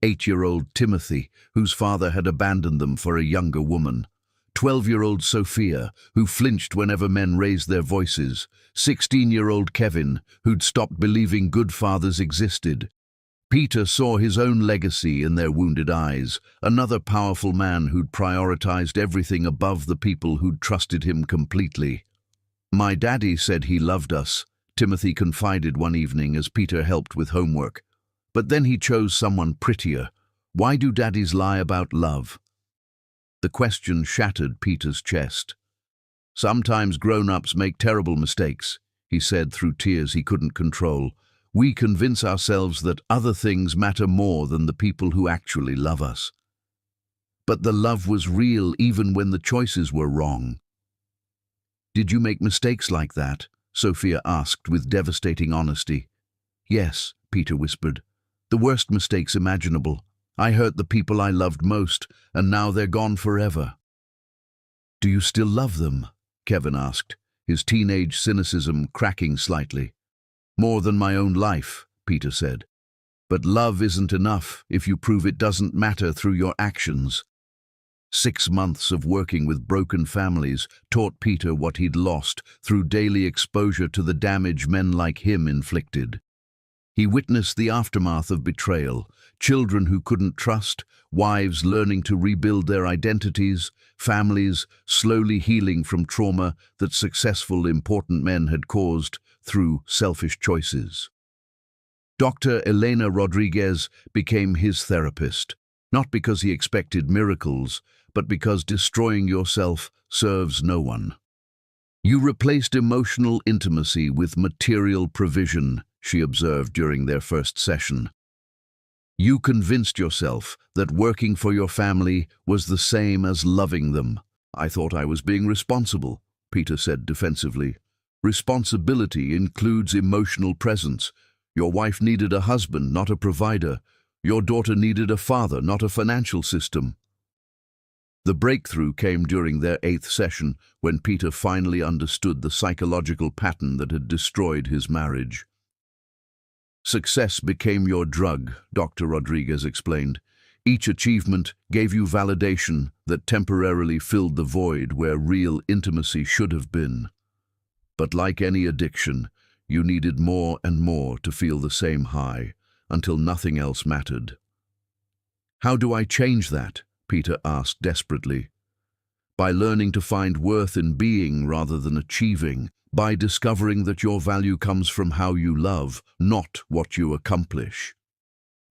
8-year-old Timothy, whose father had abandoned them for a younger woman. 12-year-old Sophia, who flinched whenever men raised their voices. 16-year-old Kevin, who'd stopped believing good fathers existed. Peter saw his own legacy in their wounded eyes, another powerful man who'd prioritized everything above the people who'd trusted him completely. "My daddy said he loved us," Timothy confided one evening as Peter helped with homework. "But then he chose someone prettier. Why do daddies lie about love?" The question shattered Peter's chest. "Sometimes grown-ups make terrible mistakes," he said through tears he couldn't control. "We convince ourselves that other things matter more than the people who actually love us." But the love was real even when the choices were wrong. "Did you make mistakes like that?" Sophia asked with devastating honesty. "Yes," Peter whispered. "The worst mistakes imaginable. I hurt the people I loved most, and now they're gone forever." "Do you still love them?" Kevin asked, his teenage cynicism cracking slightly. "More than my own life," Peter said. "But love isn't enough if you prove it doesn't matter through your actions." 6 months of working with broken families taught Peter what he'd lost through daily exposure to the damage men like him inflicted. He witnessed the aftermath of betrayal, children who couldn't trust, wives learning to rebuild their identities, families slowly healing from trauma that successful, important men had caused through selfish choices. Dr. Elena Rodriguez became his therapist, not because he expected miracles, but because destroying yourself serves no one. "You replaced emotional intimacy with material provision," she observed during their first session. "You convinced yourself that working for your family was the same as loving them." "I thought I was being responsible," Peter said defensively. "Responsibility includes emotional presence. Your wife needed a husband, not a provider. Your daughter needed a father, not a financial system." The breakthrough came during their 8th session, when Peter finally understood the psychological pattern that had destroyed his marriage. "Success became your drug," Dr. Rodriguez explained. "Each achievement gave you validation that temporarily filled the void where real intimacy should have been. But like any addiction, you needed more and more to feel the same high, until nothing else mattered." "How do I change that?" Peter asked desperately. "By learning to find worth in being rather than achieving, by discovering that your value comes from how you love, not what you accomplish."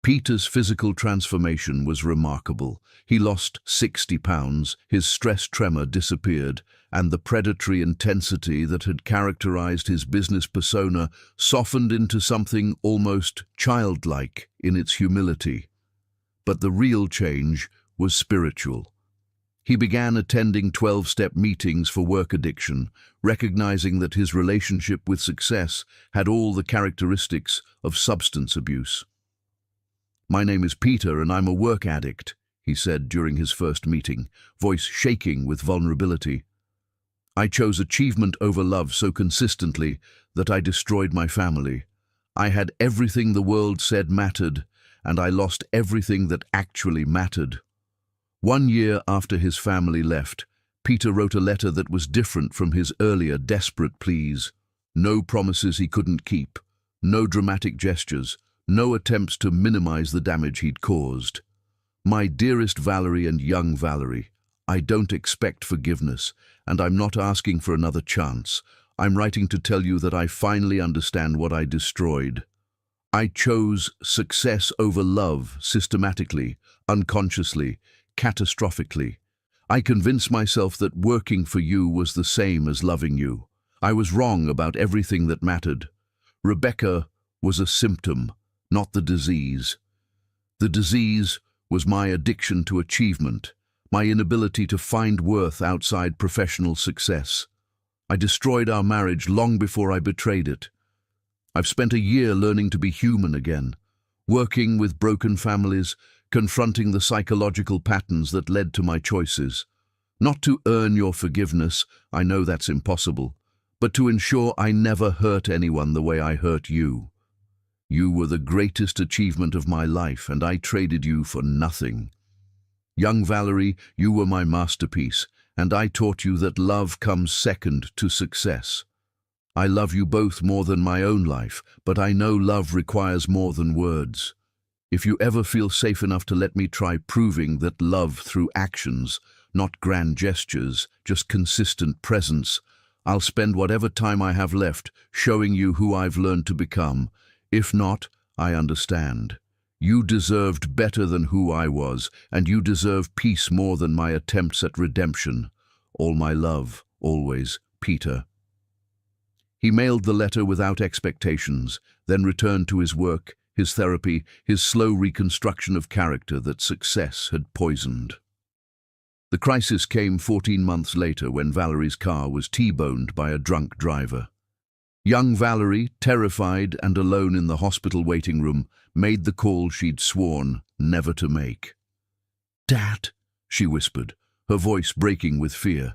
Peter's physical transformation was remarkable. He lost 60 pounds, his stress tremor disappeared, and the predatory intensity that had characterized his business persona softened into something almost childlike in its humility. But the real change was spiritual. He began attending 12-step meetings for work addiction, recognizing that his relationship with success had all the characteristics of substance abuse. "My name is Peter and I'm a work addict," he said during his first meeting, voice shaking with vulnerability. "I chose achievement over love so consistently that I destroyed my family. I had everything the world said mattered, and I lost everything that actually mattered." 1 year after his family left, Peter wrote a letter that was different from his earlier desperate pleas. No promises he couldn't keep, no dramatic gestures, no attempts to minimize the damage he'd caused. My dearest Valerie and young Valerie, I don't expect forgiveness, and I'm not asking for another chance. I'm writing to tell you that I finally understand what I destroyed. I chose success over love systematically, unconsciously, catastrophically. I convinced myself that working for you was the same as loving you. I was wrong about everything that mattered. Rebecca was a symptom, not the disease. The disease was my addiction to achievement, my inability to find worth outside professional success. I destroyed our marriage long before I betrayed it. I've spent a year learning to be human again, working with broken families, confronting the psychological patterns that led to my choices. Not to earn your forgiveness, I know that's impossible, but to ensure I never hurt anyone the way I hurt you. You were the greatest achievement of my life, and I traded you for nothing. Young Valerie, you were my masterpiece, and I taught you that love comes second to success. I love you both more than my own life, but I know love requires more than words. If you ever feel safe enough to let me try proving that love through actions, not grand gestures, just consistent presence, I'll spend whatever time I have left showing you who I've learned to become. If not, I understand. You deserved better than who I was, and you deserve peace more than my attempts at redemption. All my love, always, Peter. He mailed the letter without expectations, then returned to his work, his therapy, his slow reconstruction of character that success had poisoned. The crisis came 14 months later when Valerie's car was T-boned by a drunk driver. Young Valerie, terrified and alone in the hospital waiting room, made the call she'd sworn never to make. "Dad," she whispered, her voice breaking with fear.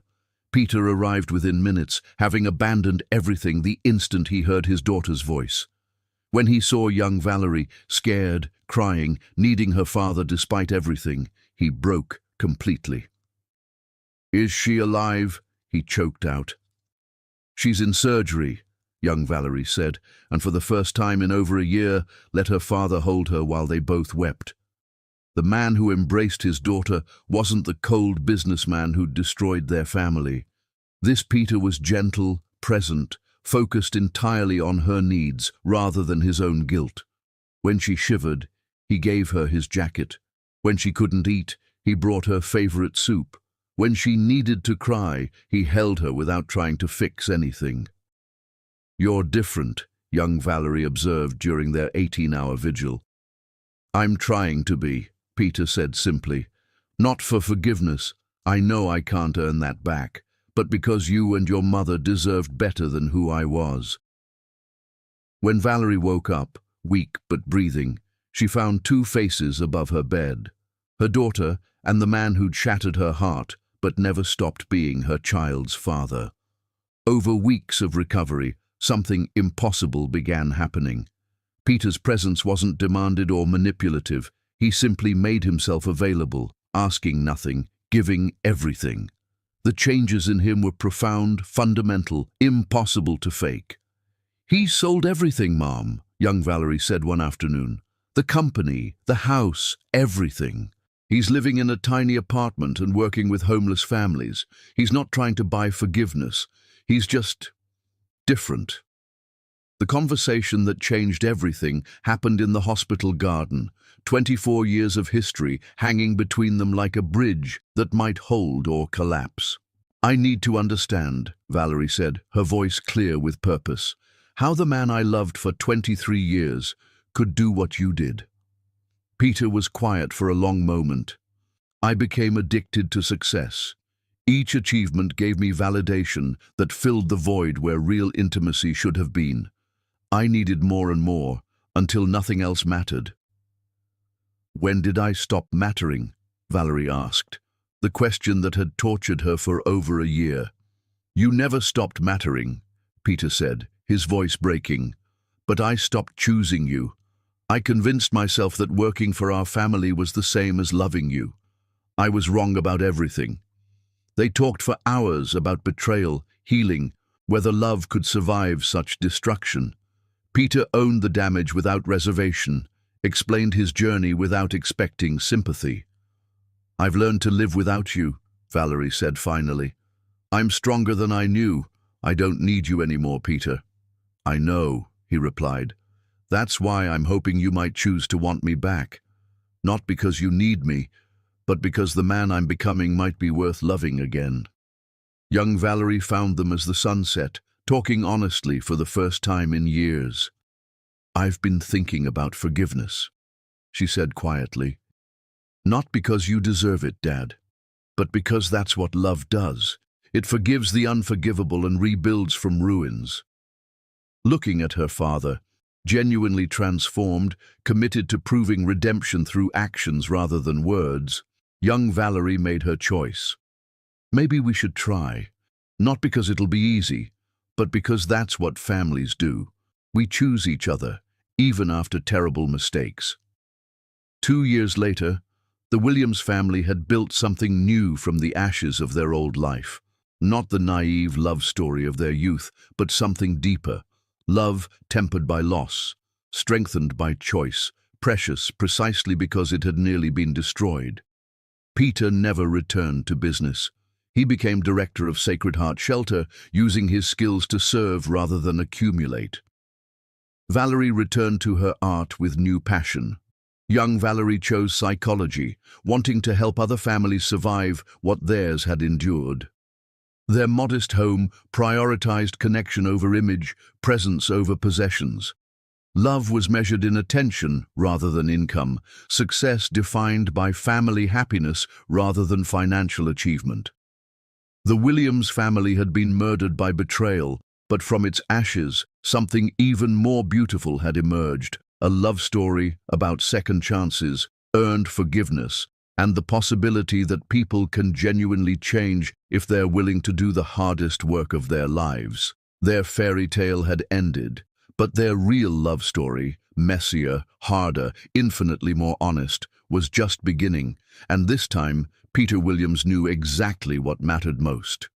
Peter arrived within minutes, having abandoned everything the instant he heard his daughter's voice. When he saw young Valerie, scared, crying, needing her father despite everything, he broke completely. "Is she alive?" he choked out. "She's in surgery," young Valerie said, and for the first time in over a year, let her father hold her while they both wept. The man who embraced his daughter wasn't the cold businessman who'd destroyed their family. This Peter was gentle, present, focused entirely on her needs rather than his own guilt. When she shivered, he gave her his jacket. When she couldn't eat, he brought her favorite soup. When she needed to cry, he held her without trying to fix anything. "You're different," young Valerie observed during their 18-hour vigil. "I'm trying to be," Peter said simply. "Not for forgiveness. I know I can't earn that back, but because you and your mother deserved better than who I was." When Valerie woke up, weak but breathing, she found two faces above her bed. Her daughter and the man who'd shattered her heart but never stopped being her child's father. Over weeks of recovery, something impossible began happening. Peter's presence wasn't demanded or manipulative. He simply made himself available, asking nothing, giving everything. The changes in him were profound, fundamental, impossible to fake. "He sold everything, Mom," young Valerie said one afternoon. "The company, the house, everything. He's living in a tiny apartment and working with homeless families. He's not trying to buy forgiveness. He's just different." The conversation that changed everything happened in the hospital garden, 24 years of history hanging between them like a bridge that might hold or collapse. "I need to understand," Valerie said, her voice clear with purpose, "how the man I loved for 23 years could do what you did." Peter was quiet for a long moment. "I became addicted to success. Each achievement gave me validation that filled the void where real intimacy should have been. I needed more and more, until nothing else mattered." "When did I stop mattering?" Valerie asked, the question that had tortured her for over a year. "You never stopped mattering," Peter said, his voice breaking. "But I stopped choosing you. I convinced myself that working for our family was the same as loving you. I was wrong about everything." They talked for hours about betrayal, healing, whether love could survive such destruction. Peter owned the damage without reservation, explained his journey without expecting sympathy. "I've learned to live without you," Valerie said finally. "I'm stronger than I knew. I don't need you anymore, Peter." "I know," he replied. "That's why I'm hoping you might choose to want me back. Not because you need me, but because the man I'm becoming might be worth loving again." Young Valerie found them as the sun set, talking honestly for the first time in years. "I've been thinking about forgiveness," she said quietly. "Not because you deserve it, Dad, but because that's what love does. It forgives the unforgivable and rebuilds from ruins." Looking at her father, genuinely transformed, committed to proving redemption through actions rather than words, young Valerie made her choice. "Maybe we should try. Not because it'll be easy, but because that's what families do. We choose each other, even after terrible mistakes." 2 years later, the Williams family had built something new from the ashes of their old life. Not the naive love story of their youth, but something deeper. Love tempered by loss, strengthened by choice, precious precisely because it had nearly been destroyed. Peter never returned to business. He became director of Sacred Heart Shelter, using his skills to serve rather than accumulate. Valerie returned to her art with new passion. Young Valerie chose psychology, wanting to help other families survive what theirs had endured. Their modest home prioritized connection over image, presence over possessions. Love was measured in attention rather than income, success defined by family happiness rather than financial achievement. The Williams family had been murdered by betrayal, but from its ashes, something even more beautiful had emerged. A love story about second chances, earned forgiveness, and the possibility that people can genuinely change if they're willing to do the hardest work of their lives. Their fairy tale had ended, but their real love story, messier, harder, infinitely more honest, was just beginning, and this time Peter Williams knew exactly what mattered most.